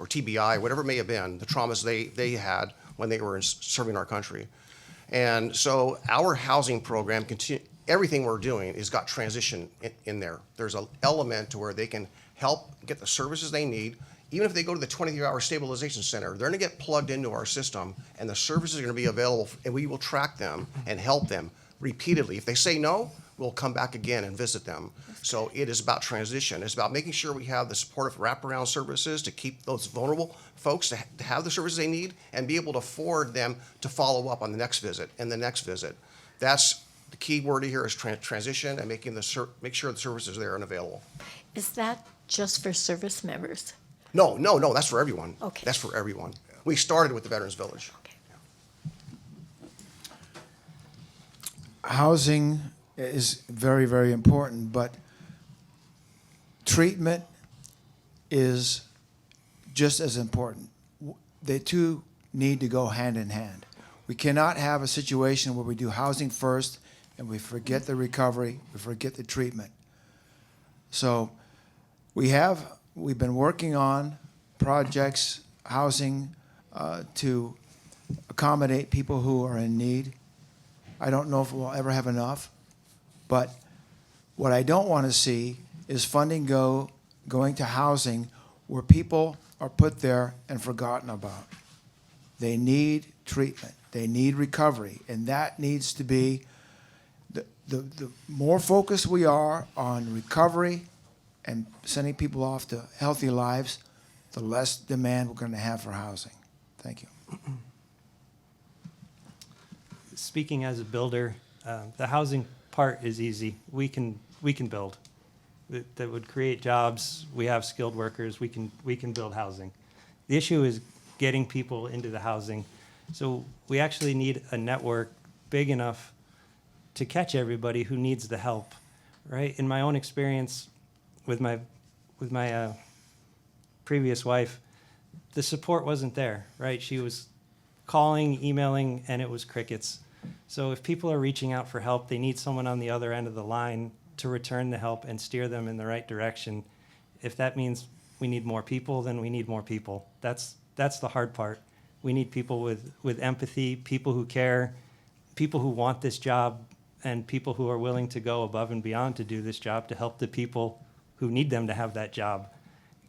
TBI, whatever it may have been, the traumas they had when they were serving our country. And so our housing program, everything we're doing has got transition in there. There's an element to where they can help get the services they need. Even if they go to the 23-hour stabilization center, they're going to get plugged into our system, and the services are going to be available, and we will track them and help them repeatedly. If they say no, we'll come back again and visit them. So it is about transition. It's about making sure we have the supportive wraparound services to keep those vulnerable folks to have the services they need and be able to afford them to follow up on the next visit and the next visit. That's the key word here is transition and make sure the services are there and available. Is that just for service members? No, that's for everyone. Okay. That's for everyone. We started with the Veterans Village. Okay. Housing is very, very important, but treatment is just as important. The two need to go hand in hand. We cannot have a situation where we do housing first and we forget the recovery, we forget the treatment. So we've been working on projects, housing, to accommodate people who are in need. I don't know if we'll ever have enough, but what I don't want to see is funding going to housing where people are put there and forgotten about. They need treatment. They need recovery, and that needs to be the more focused we are on recovery and sending people off to healthy lives, the less demand we're going to have for housing. Thank you. Speaking as a builder, the housing part is easy. We can build. That would create jobs. We have skilled workers. We can build housing. The issue is getting people into the housing. So we actually need a network big enough to catch everybody who needs the help, right? In my own experience with my previous wife, the support wasn't there, right? She was calling, emailing, and it was crickets. So if people are reaching out for help, they need someone on the other end of the line to return the help and steer them in the right direction. If that means we need more people, then we need more people. That's the hard part. We need people with empathy, people who care, people who want this job, and people who are willing to go above and beyond to do this job to help the people who need them to have that job.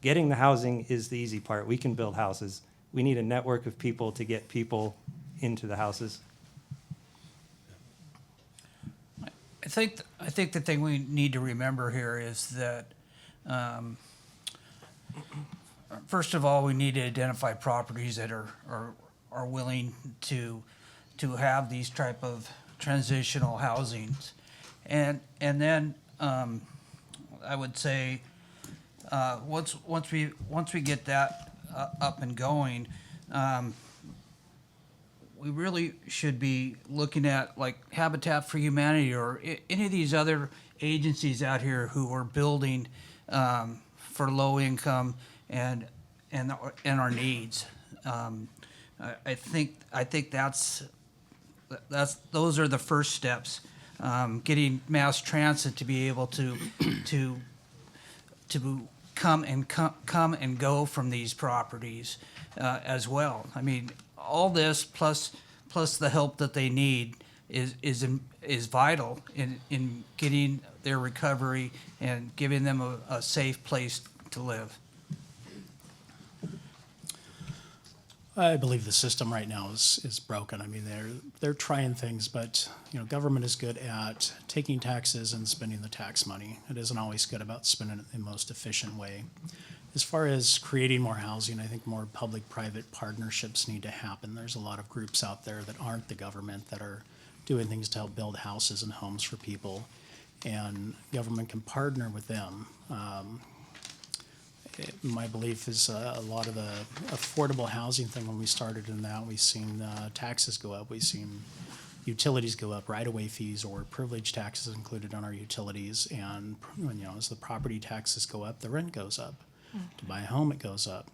Getting the housing is the easy part. We can build houses. We need a network of people to get people into the houses. I think the thing we need to remember here is that, first of all, we need to identify properties that are willing to have these type of transitional housings, and then I would say once we get that up and going. We really should be looking at like Habitat for Humanity or any of these other agencies out here who are building for low income and our needs. I think those are the first steps. Getting mass transit to be able to come and go from these properties as well. I mean, all this plus the help that they need is vital in getting their recovery and giving them a safe place to live. I believe the system right now is broken. I mean, they're trying things, but government is good at taking taxes and spending the tax money. It isn't always good about spending it in the most efficient way. As far as creating more housing, I think more public-private partnerships need to happen. There's a lot of groups out there that aren't the government that are doing things to help build houses and homes for people, and government can partner with them. My belief is a lot of the affordable housing thing, when we started in that, we've seen taxes go up. We've seen utilities go up, right-of-way fees or privilege taxes included on our utilities. And as the property taxes go up, the rent goes up. To buy a home, it goes up.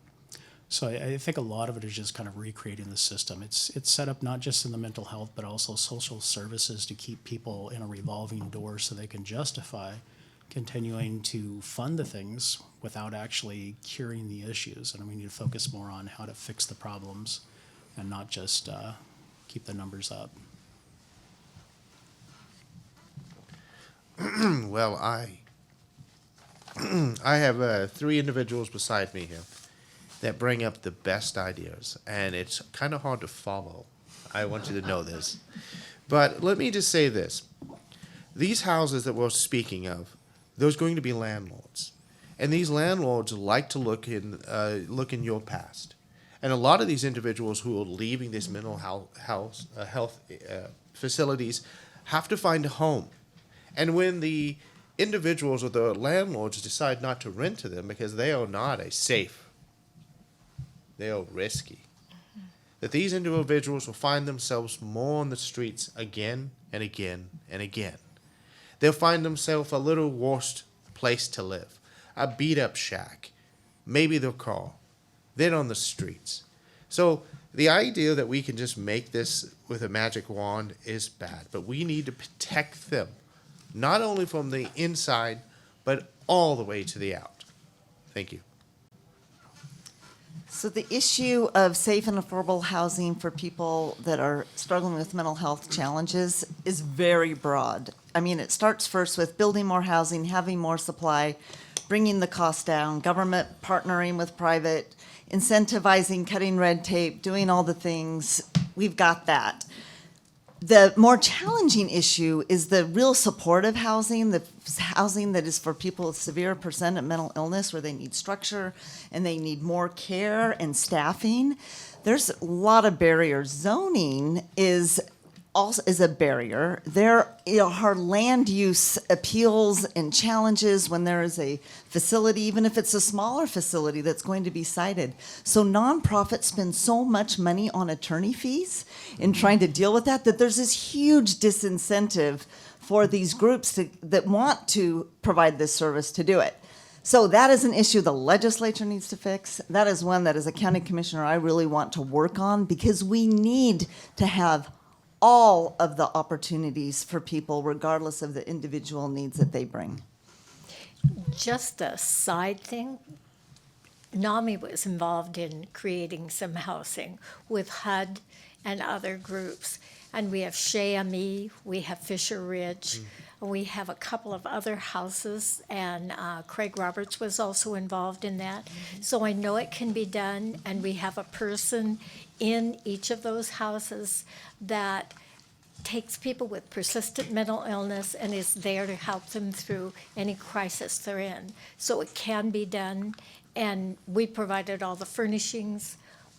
So I think a lot of it is just kind of recreating the system. It's set up not just in the mental health, but also social services to keep people in a revolving door so they can justify continuing to fund the things without actually curing the issues. And we need to focus more on how to fix the problems and not just keep the numbers up. Well, I have 3 individuals beside me here that bring up the best ideas, and it's kind of hard to follow. I want you to know this. But let me just say this. These houses that we're speaking of, there's going to be landlords. And these landlords like to look in your past. And a lot of these individuals who are leaving these mental health facilities have to find a home. And when the individuals or the landlords decide not to rent to them because they are not safe, they are risky, that these individuals will find themselves more on the streets again and again and again. They'll find themselves a little worse place to live, a beat-up shack, maybe their car, then on the streets. So the idea that we can just make this with a magic wand is bad, but we need to protect them, not only from the inside, but all the way to the out. Thank you. So the issue of safe and affordable housing for people that are struggling with mental health challenges is very broad. I mean, it starts first with building more housing, having more supply, bringing the cost down, government partnering with private, incentivizing, cutting red tape, doing all the things. We've got that. The more challenging issue is the real supportive housing, the housing that is for people with severe percent of mental illness where they need structure and they need more care and staffing. There's a lot of barriers. Zoning is a barrier. There are land use appeals and challenges when there is a facility, even if it's a smaller facility that's going to be cited. So nonprofits spend so much money on attorney fees in trying to deal with that there's this huge disincentive for these groups that want to provide this service to do it. So that is an issue the legislature needs to fix. That is one that, as a county commissioner, I really want to work on, because we need to have all of the opportunities for people, regardless of the individual needs that they bring. Just a side thing, NAMI was involved in creating some housing with HUD and other groups. And we have Chez Ami, we have Fisher Ridge, we have a couple of other houses, and Craig Roberts was also involved in that. So I know it can be done, and we have a person in each of those houses that takes people with persistent mental illness and is there to help them through any crisis they're in. So it can be done, and we provided all the furnishings,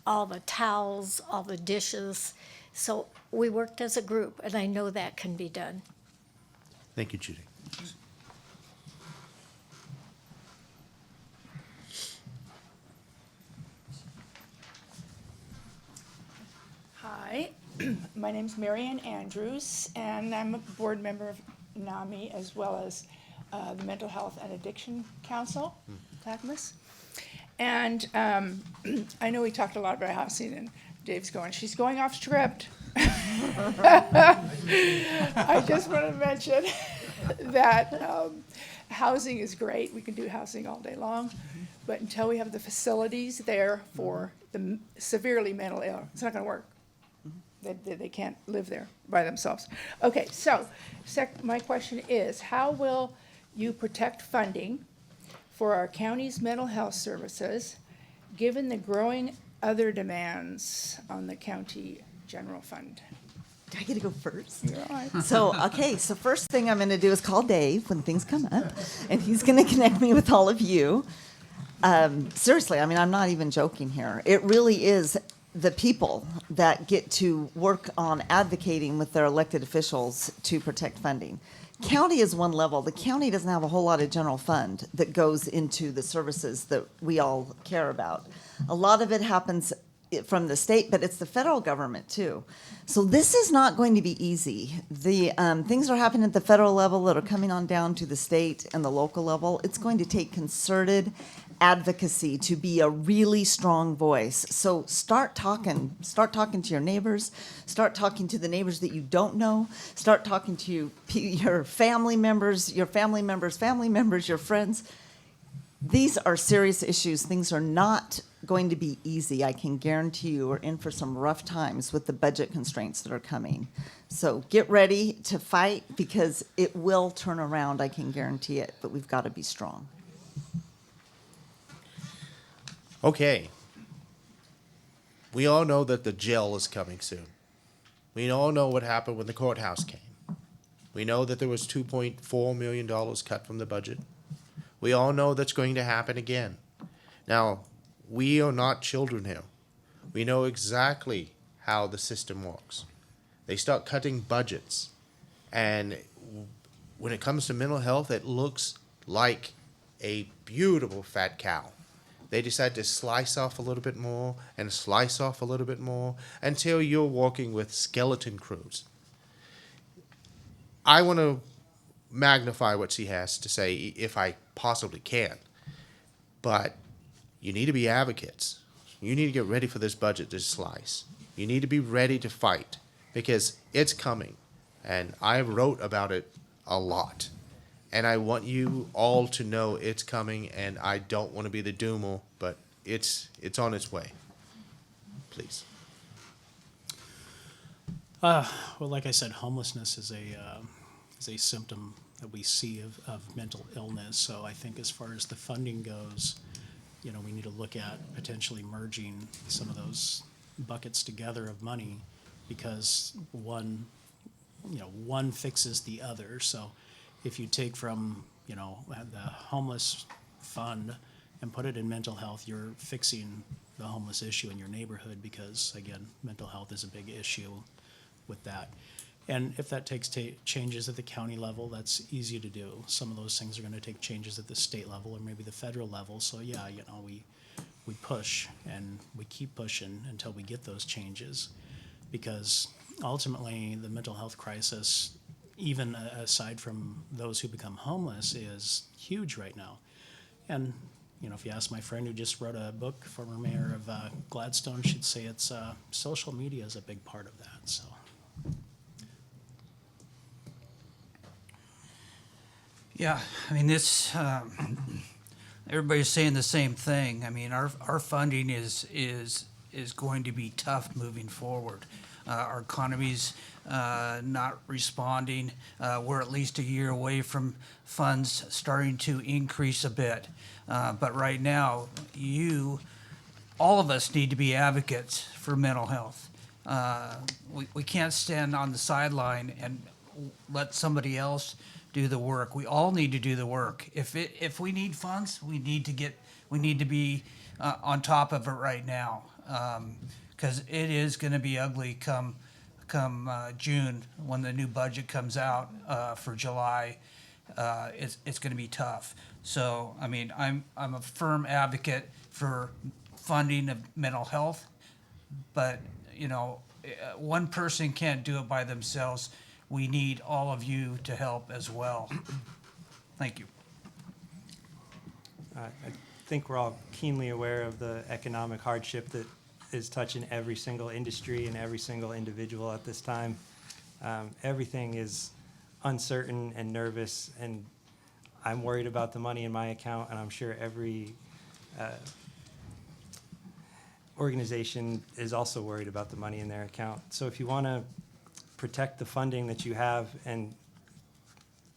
all the towels, all the dishes. So we worked as a group, and I know that can be done. Thank you, Judy. Hi, my name's Marianne Andrews, and I'm a board member of NAMI as well as the Mental Health and Addiction Council, Clackamas. And I know we talked a lot about housing, and Dave's going, she's going off script. I just want to mention that housing is great. We can do housing all day long, but until we have the facilities there for the severely mental ill, it's not going to work. They can't live there by themselves. Okay, so my question is, how will you protect funding for our county's mental health services, given the growing other demands on the county general fund? Do I get to go first? You're on. So first thing I'm going to do is call Dave when things come up, and he's going to connect me with all of you. Seriously, I mean, I'm not even joking here. It really is the people that get to work on advocating with their elected officials to protect funding. County is one level. The county doesn't have a whole lot of general fund that goes into the services that we all care about. A lot of it happens from the state, but it's the federal government too. So this is not going to be easy. The things are happening at the federal level that are coming on down to the state and the local level. It's going to take concerted advocacy, to be a really strong voice. So start talking to your neighbors, start talking to the neighbors that you don't know, start talking to your family members, your family members, your friends. These are serious issues. Things are not going to be easy. I can guarantee you we're in for some rough times with the budget constraints that are coming. So get ready to fight, because it will turn around, I can guarantee it, but we've got to be strong. Okay. We all know that the jail is coming soon. We all know what happened when the courthouse came. We know that there was $2.4 million cut from the budget. We all know that's going to happen again. Now, we are not children here. We know exactly how the system works. They start cutting budgets, and when it comes to mental health, it looks like a beautiful fat cow. They decide to slice off a little bit more and slice off a little bit more until you're working with skeleton crews. I want to magnify what she has to say if I possibly can. But you need to be advocates. You need to get ready for this budget to slice. You need to be ready to fight, because it's coming. And I wrote about it a lot. And I want you all to know it's coming, and I don't want to be the doomer, but it's on its way. Please. Well, like I said, homelessness is a symptom that we see of mental illness. So I think as far as the funding goes, we need to look at potentially merging some of those buckets together of money, because one fixes the other. So if you take from, the homeless fund and put it in mental health, you're fixing the homeless issue in your neighborhood, because again, mental health is a big issue with that. And if that takes changes at the county level, that's easy to do. Some of those things are going to take changes at the state level or maybe the federal level. So yeah, we push and we keep pushing until we get those changes, because ultimately the mental health crisis, even aside from those who become homeless, is huge right now. And if you ask my friend who just wrote a book, former mayor of Gladstone, she'd say it's social media is a big part of that. So. Yeah, I mean, everybody's saying the same thing. I mean, our funding is going to be tough moving forward. Our economy's not responding. We're at least a year away from funds starting to increase a bit. But right now, all of us need to be advocates for mental health. We can't stand on the sideline and let somebody else do the work. We all need to do the work. If we need funds, we need to be on top of it right now, because it is going to be ugly come June when the new budget comes out for July. It's going to be tough. So I mean, I'm a firm advocate for funding of mental health, but one person can't do it by themselves. We need all of you to help as well. Thank you. I think we're all keenly aware of the economic hardship that is touching every single industry and every single individual at this time. Everything is uncertain and nervous, and I'm worried about the money in my account, and I'm sure every organization is also worried about the money in their account. So if you want to protect the funding that you have and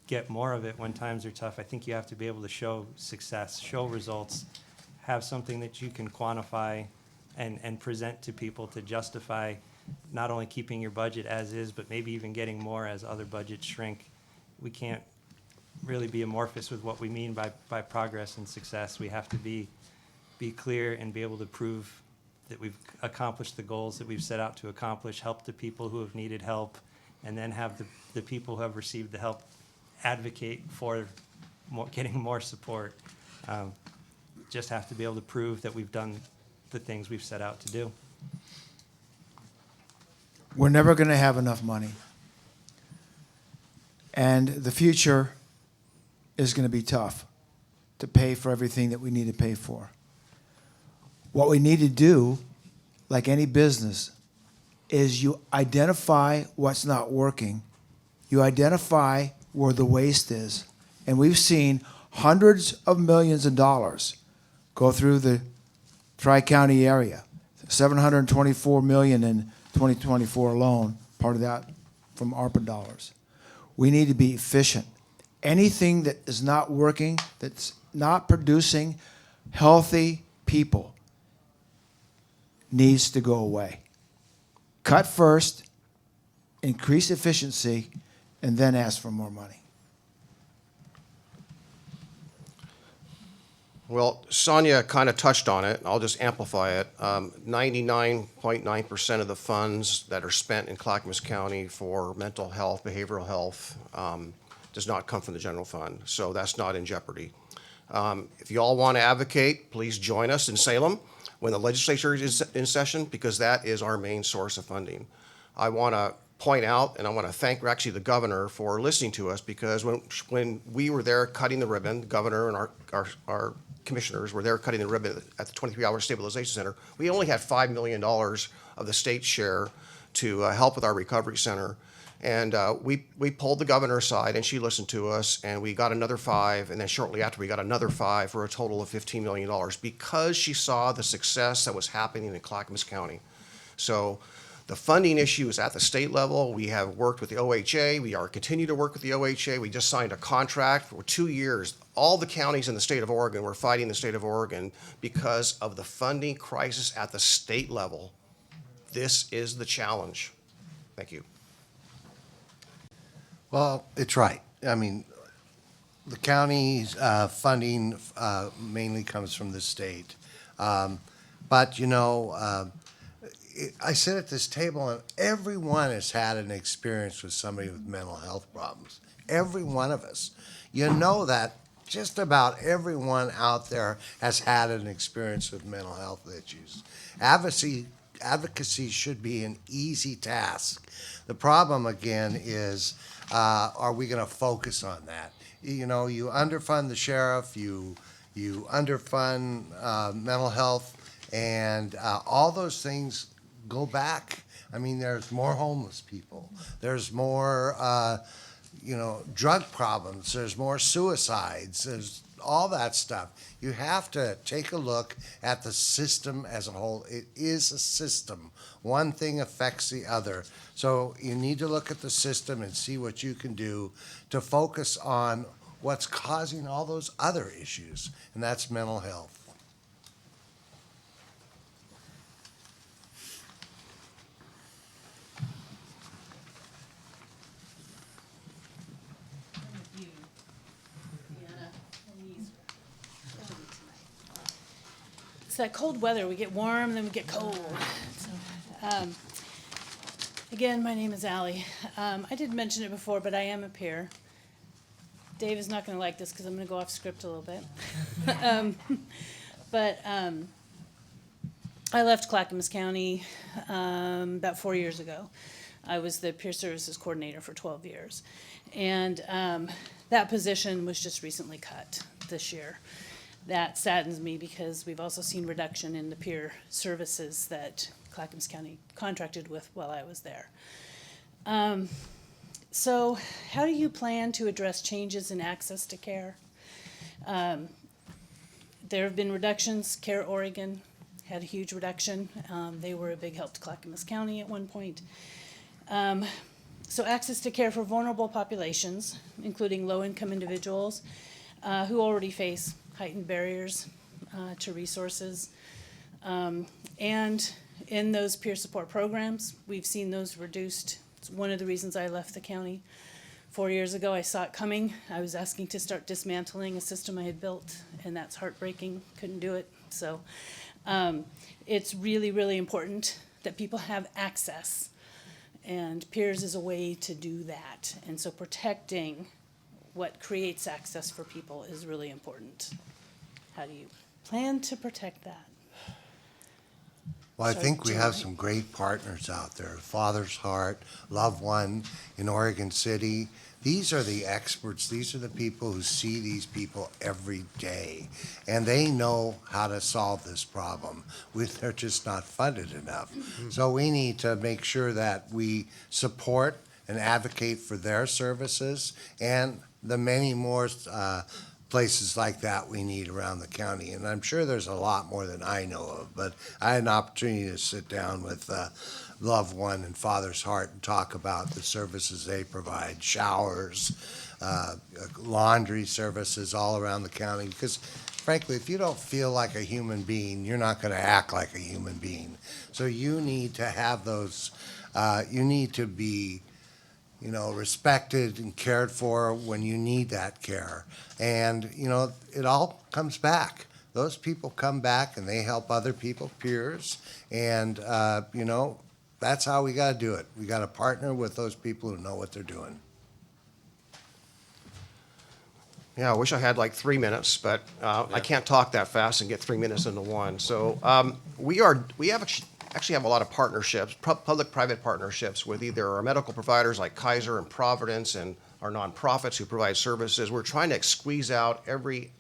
get more of it when times are tough, I think you have to be able to show success, show results, have something that you can quantify and present to people to justify not only keeping your budget as is, but maybe even getting more as other budgets shrink. We can't really be amorphous with what we mean by progress and success. We have to be clear and be able to prove that we've accomplished the goals that we've set out to accomplish, help the people who have needed help, and then have the people who have received the help advocate for getting more support. Just have to be able to prove that we've done the things we've set out to do. We're never going to have enough money. And the future is going to be tough to pay for everything that we need to pay for. What we need to do, like any business, is you identify what's not working. You identify where the waste is. And we've seen hundreds of millions of dollars go through the Tri-County area. 724 million in 2024 alone, part of that from ARPA dollars. We need to be efficient. Anything that is not working, that's not producing healthy people, needs to go away. Cut first, increase efficiency, and then ask for more money. Well, Sonia kind of touched on it. I'll just amplify it. 99.9% of the funds that are spent in Clackamas County for mental health, behavioral health, does not come from the general fund. So that's not in jeopardy. If you all want to advocate, please join us in Salem when the legislature is in session, because that is our main source of funding. I want to point out, and I want to thank actually the governor for listening to us, because when we were there cutting the ribbon, the governor and our commissioners were there cutting the ribbon at the 23-hour stabilization center, we only had $5 million of the state's share to help with our recovery center. And we pulled the governor aside, and she listened to us, and we got another $5, and then shortly after we got another $5 for a total of $15 million, because she saw the success that was happening in Clackamas County. So the funding issue is at the state level. We have worked with the OHA. We are continue to work with the OHA. We just signed a contract for 2 years. All the counties in the state of Oregon were fighting the state of Oregon because of the funding crisis at the state level. This is the challenge. Thank you. Well, it's right. I mean, the county's funding mainly comes from the state. But, you know, I sit at this table and everyone has had an experience with somebody with mental health problems. Every one of us. You know that just about everyone out there has had an experience with mental health issues. Advocacy should be an easy task. The problem, again, is are we going to focus on that? You know, you underfund the sheriff, you underfund mental health, and all those things go back. I mean, there's more homeless people. There's more, drug problems. There's more suicides. There's all that stuff. You have to take a look at the system as a whole. It is a system. One thing affects the other. So you need to look at the system and see what you can do to focus on what's causing all those other issues, and that's mental health. It's that cold weather. We get warm, and then we get cold. So, again, my name is Allie. I did mention it before, but I am a peer. Dave is not going to like this because I'm going to go off script a little bit. But I left Clackamas County about 4 years ago. I was the peer services coordinator for 12 years. And that position was just recently cut this year. That saddens me because we've also seen reduction in the peer services that Clackamas County contracted with while I was there. So how do you plan to address changes in access to care? There have been reductions. Care Oregon had a huge reduction. They were a big help to Clackamas County at one point. So access to care for vulnerable populations, including low-income individuals who already face heightened barriers to resources. And in those peer support programs, we've seen those reduced. It's one of the reasons I left the county 4 years ago. I saw it coming. I was asking to start dismantling a system I had built, and that's heartbreaking. Couldn't do it. So it's really, really important that people have access, and peers is a way to do that. And so protecting what creates access for people is really important. How do you plan to protect that? Well, I So, think we Joy. have some great partners out there. Father's Heart, Love One in Oregon City. These are the experts. These are the people who see these people every day. And they know how to solve this problem. They're just not funded enough. So we need to make sure that we support and advocate for their services and the many more places like that we need around the county. And I'm sure there's a lot more than I know of, but I had an opportunity to sit down with Love One and Father's Heart and talk about the services they provide, showers, laundry services all around the county. Because frankly, if you don't feel like a human being, you're not going to act like a human being. So you need to have those, you need to be respected and cared for when you need that care. And, it all comes back. Those people come back and they help other people, peers. And, that's how we got to do it. We got to partner with those people who know what they're doing. Yeah, I wish I had like 3 minutes, but I can't talk that fast and get 3 minutes into one. So actually have a lot of partnerships, public-private partnerships with either our medical providers like Kaiser and Providence and our nonprofits who provide services. We're trying to squeeze out every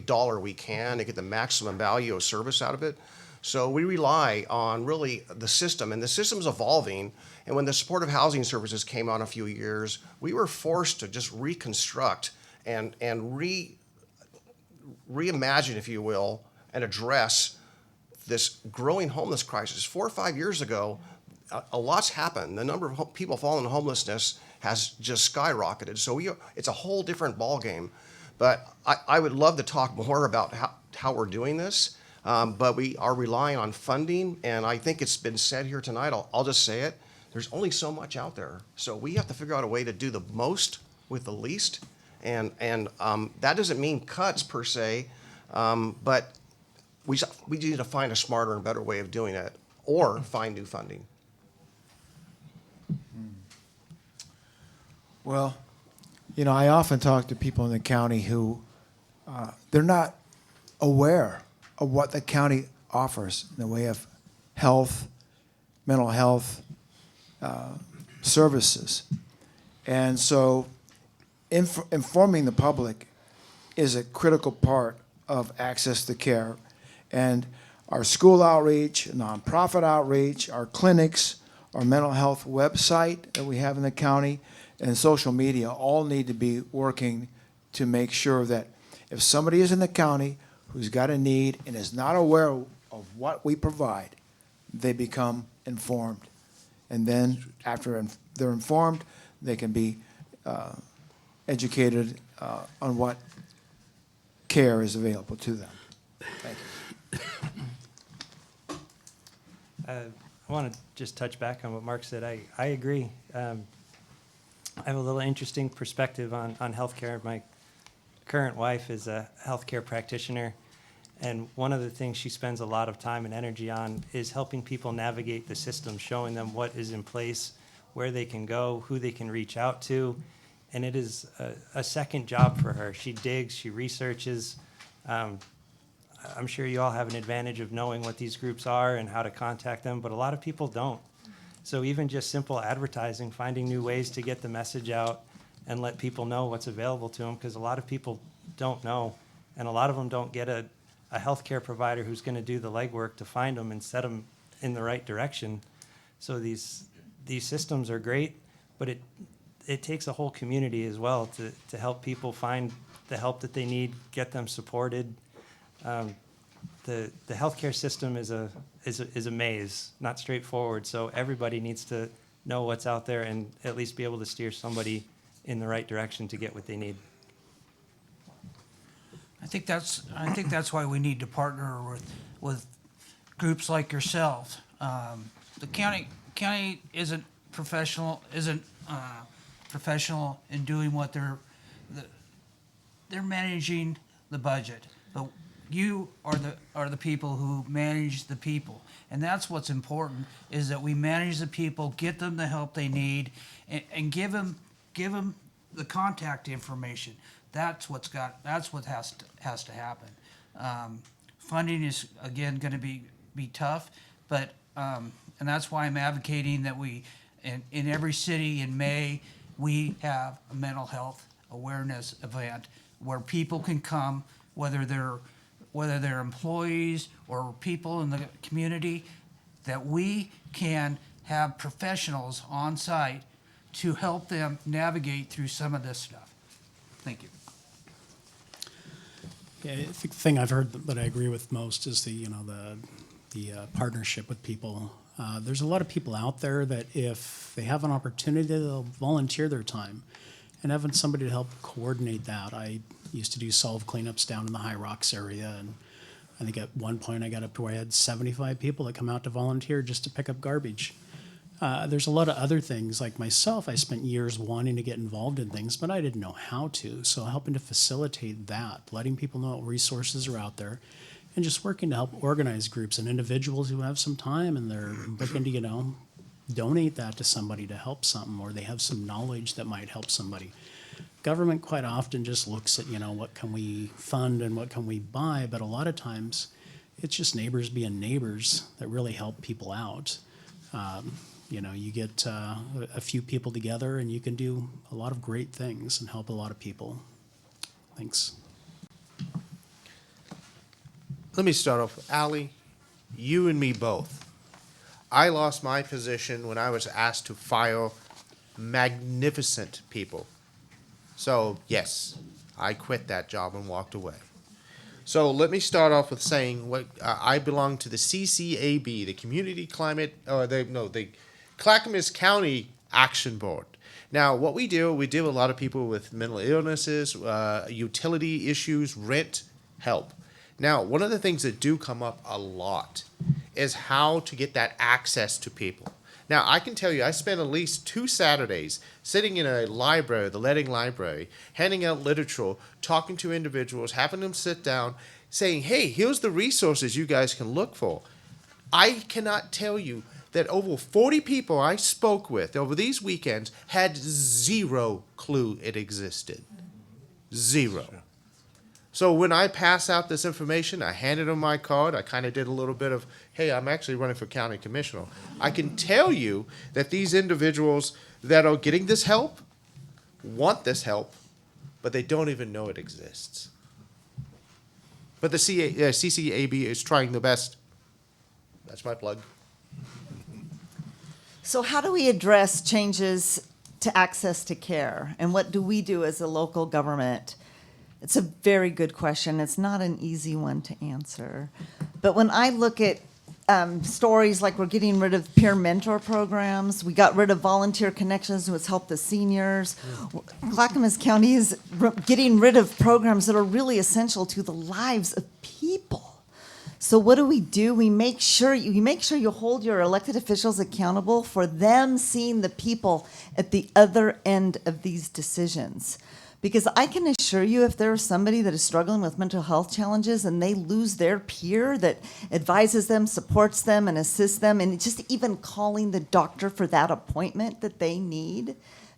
dollar we can to get the maximum value of service out of it. So we rely on really the system, and the system's evolving. And when the supportive housing services came on a few years, we were forced to just reconstruct and reimagine, if you will, and address this growing homeless crisis. 4 or 5 years ago, a lot's happened. The number of people falling into homelessness has just skyrocketed. So it's a whole different ballgame. But I would love to talk more about how we're doing this. But we are relying on funding, and I think it's been said here tonight. I'll just say it. There's only so much out there. So we have to figure out a way to do the most with the least. And that doesn't mean cuts per se, but we need to find a smarter and better way of doing it, or find new funding. Well, I often talk to people in the county who they're not aware of what the county offers in the way of health, mental health services. And so informing the public is a critical part of access to care. And our school outreach, nonprofit outreach, our clinics, our mental health website that we have in the county, and social media all need to be working to make sure that if somebody is in the county who's got a need and is not aware of what we provide, they become informed. And then after they're informed, they can be educated on what care is available to them. Thank you. I want to just touch back on what Mark said. I agree. I have a little interesting perspective on healthcare. My current wife is a healthcare practitioner, and one of the things she spends a lot of time and energy on is helping people navigate the system, showing them what is in place, where they can go, who they can reach out to, and it is a second job for her. She digs, she researches. I'm sure you all have an advantage of knowing what these groups are and how to contact them, but a lot of people don't. So even just simple advertising, finding new ways to get the message out and let people know what's available to them, because a lot of people don't know, and a lot of them don't get a healthcare provider who's going to do the legwork to find them and set them in the right direction. So these systems are great, but it takes a whole community as well to help people find the help that they need, get them supported. The healthcare system is a maze, not straightforward. So everybody needs to know what's out there and at least be able to steer somebody in the right direction to get what they need. I think that's why we need to partner with groups like yourself. The county isn't professional in doing what they're managing the budget, but you are the people who manage the people, and that's what's important, is that we manage the people, get them the help they need, and give them the contact information. That's what has to happen. Funding is again going to be tough, but And that's why I'm advocating that in every city in May, we have a mental health awareness event where people can come, whether they're employees or people in the community, that we can have professionals on site to help them navigate through some of this stuff. Thank you. Yeah, I think the thing I've heard that I agree with most is the partnership with people. There's a lot of people out there that if they have an opportunity, they'll volunteer their time. And having somebody to help coordinate that. I used to do solve cleanups down in the High Rocks area, and I think at one point I got up to where I had 75 people that come out to volunteer just to pick up garbage. There's a lot of other things, like myself, I spent years wanting to get involved in things, but I didn't know how to. So helping to facilitate that, letting people know what resources are out there, and just working to help organize groups and individuals who have some time and they're looking to, donate that to somebody to help something, or they have some knowledge that might help somebody. Government quite often just looks at, what can we fund and what can we buy, but a lot of times it's just neighbors being neighbors that really help people out. You get a few people together and you can do a lot of great things and help a lot of people. Thanks. Let me start off. Allie, you and me both. I lost my position when I was asked to fire magnificent people. So, yes, I quit that job and walked away. So let me start off with saying what I belong to the CCAB, the Community Climate, the Clackamas County Action Board. Now, what we deal with a lot of people with mental illnesses, utility issues, rent, help. Now, one of the things that do come up a lot is how to get that access to people. Now, I can tell you, I spent at least 2 Saturdays sitting in a library, the Leading Library, handing out literature, talking to individuals, having them sit down, saying, hey, here's the resources you guys can look for. I cannot tell you that over 40 people I spoke with over these weekends had zero clue it existed. Zero. So when I pass out this information, I handed them my card. I kind of did a little bit of, hey, I'm actually running for county commissioner. I can tell you that these individuals that are getting this help want this help, but they don't even know it exists. But the CCAB is trying the best. That's my plug. So how do we address changes to access to care? And what do we do as a local government? It's a very good question. It's not an easy one to answer. But when I look at stories like we're getting rid of peer mentor programs, we got rid of volunteer connections, which helped the seniors. Clackamas County is getting rid of programs that are really essential to the lives of people. So what do? We make sure you hold your elected officials accountable for them seeing the people at the other end of these decisions. Because I can assure you, if there's somebody that is struggling with mental health challenges and they lose their peer that advises them, supports them, and assists them, and just even calling the doctor for that appointment that they need,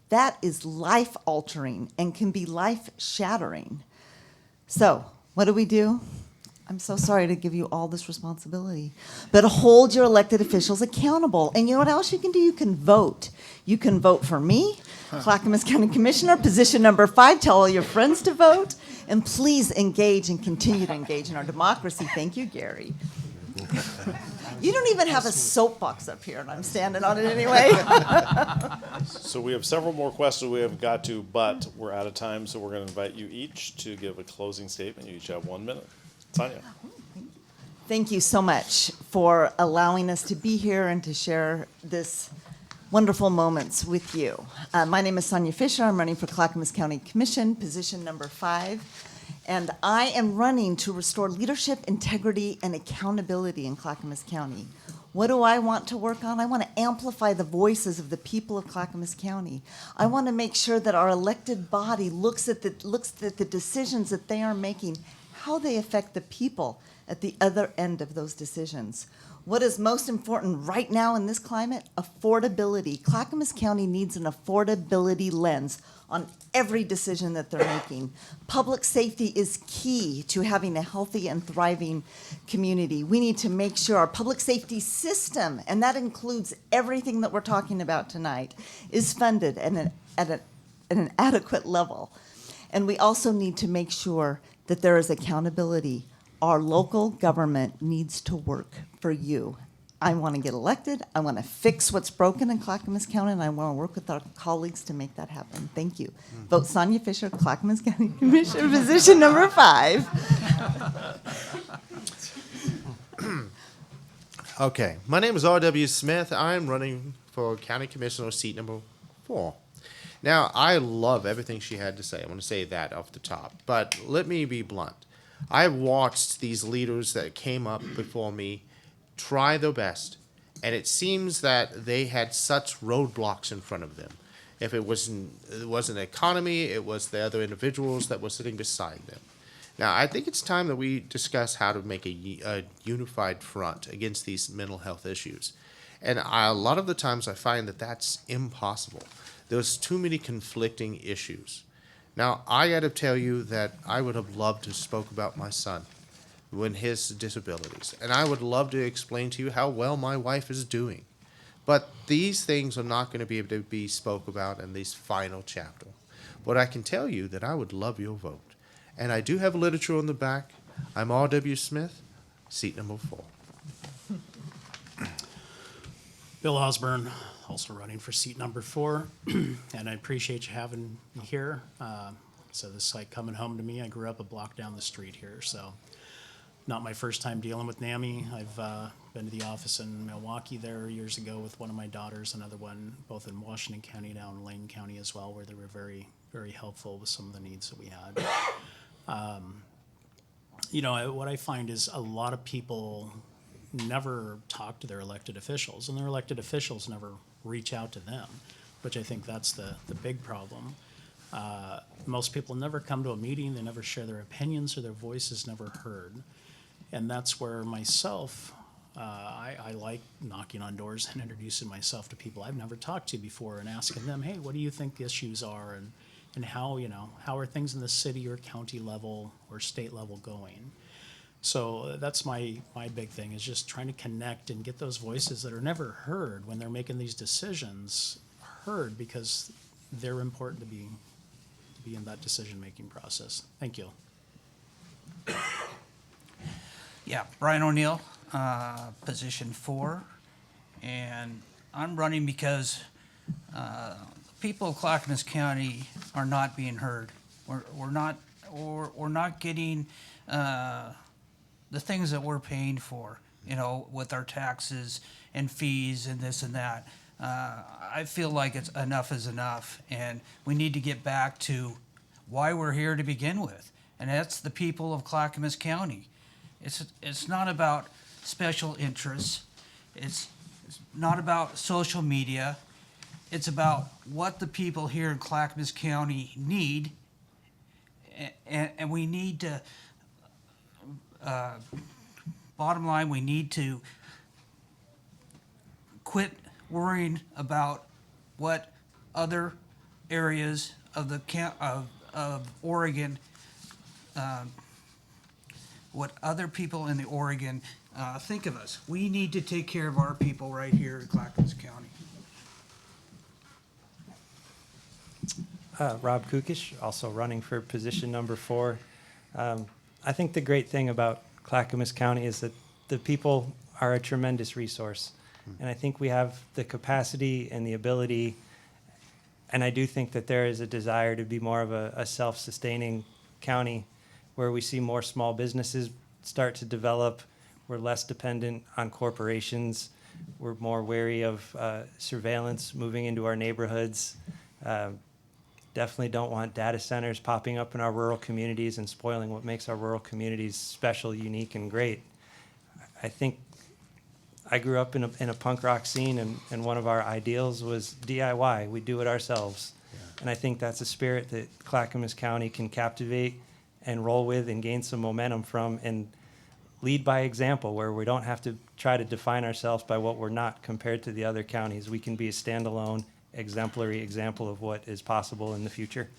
that is life-altering and can be life-shattering. So, what do? I'm so sorry to give you all this responsibility, but hold your elected officials accountable. And you know what else you can do? You can vote. You can vote for me, Clackamas County Commissioner, position number 5. Tell all your friends to vote, and please engage and continue to engage in our democracy. Thank you, Gary. You don't even have a soapbox up here, and I'm standing on it anyway. So we have several more questions we have got to, but we're out of time, so we're going to invite you each to give a closing statement. You each have 1 minute. Tanya. Thank you so much for allowing us to be here and to share this wonderful moments with you. My name is Sonia Fisher. I'm running for Clackamas County Commission, position number 5. And I am running to restore leadership, integrity, and accountability in Clackamas County. What do I want to work on? I want to amplify the voices of the people of Clackamas County. I want to make sure that our elected body looks at the decisions that they are making, how they affect the people at the other end of those decisions. What is most important right now in this climate? Affordability. Clackamas County needs an affordability lens on every decision that they're making. Public safety is key to having a healthy and thriving community. We need to make sure our public safety system, and that includes everything that we're talking about tonight, is funded at an adequate level. And we also need to make sure that there is accountability. Our local government needs to work for you. I want to get elected. I want to fix what's broken in Clackamas County, and I want to work with our colleagues to make that happen. Thank you. Vote Sonia Fisher, Clackamas County Commissioner, position number 5. Okay, my name is R.W. Smith. I'm running for County Commissioner seat number 4. Now, I love everything she had to say. I want to say that off the top. But let me be blunt. I've watched these leaders that came up before me try their best, and it seems that they had such roadblocks in front of them. If it wasn't the economy, it was the other individuals that were sitting beside them. Now, I think it's time that we discuss how to make a unified front against these mental health issues. And a lot of the times I find that that's impossible. There's too many conflicting issues. Now, I got to tell you that I would have loved to spoke about my son when his disabilities, and I would love to explain to you how well my wife is doing. But these things are not going to be able to be spoke about in this final chapter. But I can tell you that I would love your vote. And I do have literature on the back. I'm R.W. Smith, seat number 4. Bill Osborne, also running for seat number 4, and I appreciate you having me here. So this is like coming home to me. I grew up a block down the street here, so not my first time dealing with NAMI. I've been to the office in Milwaukee there years ago with one of my daughters, another one both in Washington County, down in Lane County as well, where they were very, very helpful with some of the needs that we had. What I find is a lot of people never talk to their elected officials, and their elected officials never reach out to them, which I think that's the big problem. Most people never come to a meeting, they never share their opinions, or their voice is never heard. And that's where myself, I like knocking on doors and introducing myself to people I've never talked to before and asking them, hey, what do you think the issues are, and how are things in the city or county level or state level going? So that's my big thing, is just trying to connect and get those voices that are never heard when they're making these decisions heard, because they're important to be in that decision-making process. Thank you. Yeah, Brian O'Neill, position 4, and I'm running because people of Clackamas County are not being heard. We're not getting the things that we're paying for, with our taxes and fees and this and that. I feel like enough is enough, and we need to get back to why we're here to begin with, and that's the people of Clackamas County. It's not about special interests. It's not about social media. It's about what the people here in Clackamas County need, and we need to, bottom line, we need to quit worrying about what other areas of of Oregon, what other people in the Oregon think of us. We need to take care of our people right here in Clackamas County. Rob Kukish, also running for position number 4. I think the great thing about Clackamas County is that the people are a tremendous resource. And I think we have the capacity and the ability, and I do think that there is a desire to be more of a self-sustaining county where we see more small businesses start to develop. We're less dependent on corporations. We're more wary of surveillance moving into our neighborhoods. Definitely don't want data centers popping up in our rural communities and spoiling what makes our rural communities special, unique, and great. I think I grew up in a punk rock scene, and one of our ideals was DIY. We do it ourselves. Yeah. And I think that's a spirit that Clackamas County can captivate and roll with and gain some momentum from. And lead by example, where we don't have to try to define ourselves by what we're not compared to the other counties. We can be a standalone, exemplary example of what is possible in the future.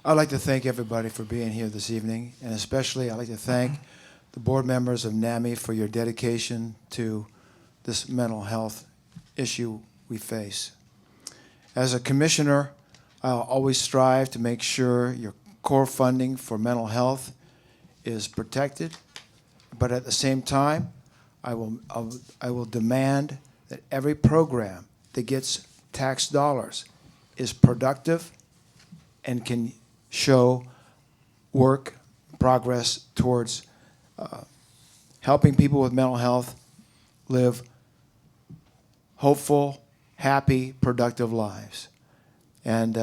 I'd like to thank everybody for being here this evening, and especially I'd like to thank the board members of NAMI for your dedication to this mental health issue we face. As a commissioner, I'll always strive to make sure your core funding for mental health is protected, but at the same time, I will demand that every program that gets tax dollars is productive and can show work, progress towards helping people with mental health live hopeful, happy, productive lives. And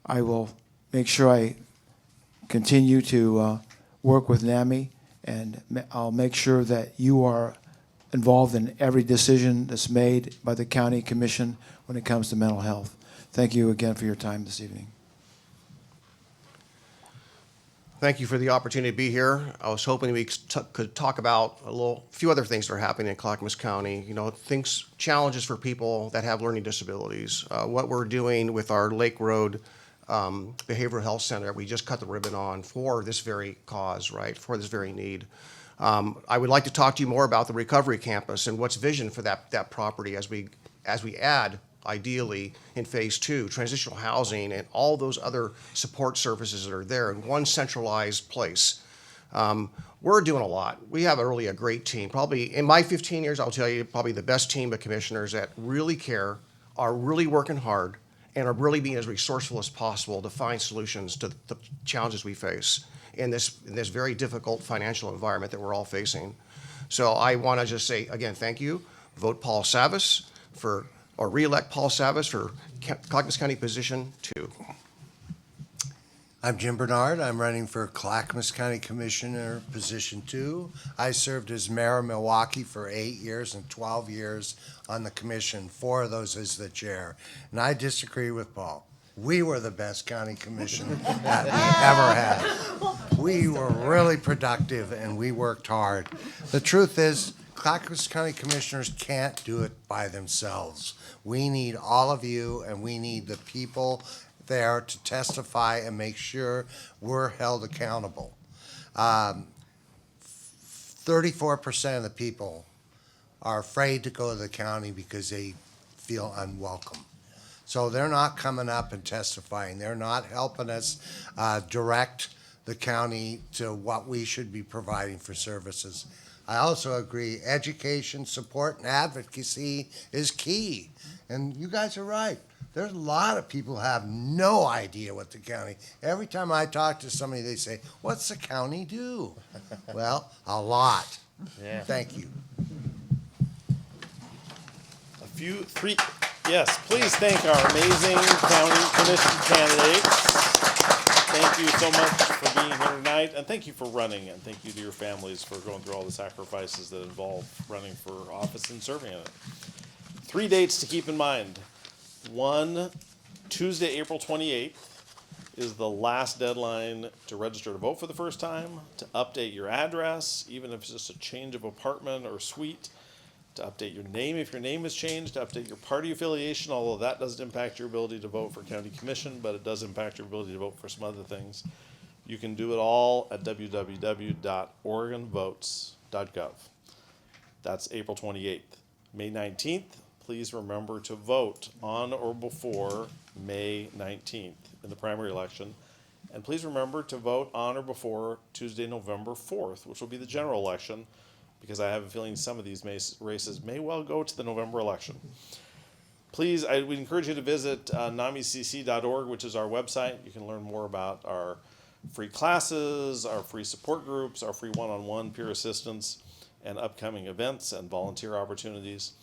I will make sure I continue to work with NAMI, and I'll make sure that you are involved in every decision that's made by the county commission when it comes to mental health. Thank you again for your time this evening. Thank you for the opportunity to be here. I was hoping we could talk about few other things that are happening in Clackamas County. You know, challenges for people that have learning disabilities. What we're doing with our Lake Road Behavioral Health Center, we just cut the ribbon on for this very cause, right? For this very need. I would like to talk to you more about the Recovery Campus and what's vision for that property as we add, ideally, in phase 2, transitional housing and all those other support services that are there in one centralized place. We're doing a lot. We have really a great team. Probably in my 15 years, I'll tell you, probably the best team of commissioners that really care, are really working hard, and are really being as resourceful as possible to find solutions to the challenges we face in this very difficult financial environment that we're all facing. So I want to just say, again, thank you. Vote Paul Savas or re-elect Paul Savas for Clackamas County Position 2. I'm Jim Bernard. I'm running for Clackamas County Commissioner Position 2. I served as mayor of Milwaukee for 8 years and 12 years on the commission, 4 of those as the chair. And I disagree with Paul. We were the best county commission that we ever had. We were really productive and we worked hard. The truth is, Clackamas County commissioners can't do it by themselves. We need all of you, and we need the people there to testify and make sure we're held accountable. 34% of the people are afraid to go to the county because they feel unwelcome. So they're not coming up and testifying. They're not helping us direct the county to what we should be providing for services. I also agree, education, support, and advocacy is key. And you guys are right. There's a lot of people who have no idea what the county, every time I talk to somebody, they say, what's the county do? Well, a lot. Yeah. Thank you. Yes, please thank our amazing county commission candidates. Thank you so much for being here tonight, and thank you for running, and thank you to your families for going through all the sacrifices that involve running for office and serving in it. 3 dates to keep in mind. 1, Tuesday, April 28th is the last deadline to register to vote for the first time, to update your address, even if it's just a change of apartment or suite, to update your name if your name has changed, to update your party affiliation, although that doesn't impact your ability to vote for county commission, but it does impact your ability to vote for some other things. You can do it all at www.oregonvotes.gov. That's April 28th. May 19th, please remember to vote on or before May 19th in the primary election. And please remember to vote on or before Tuesday, November 4th, which will be the general election, because I have a feeling some of these races may well go to the November election. Please, I would encourage you to visit namicc.org, which is our website. You can learn more about our free classes, our free support groups, our free one-on-one peer assistance, and upcoming events and volunteer opportunities.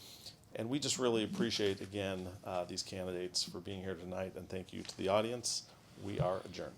And we just really appreciate, again, these candidates for being here tonight, and thank you to the audience. We are adjourned.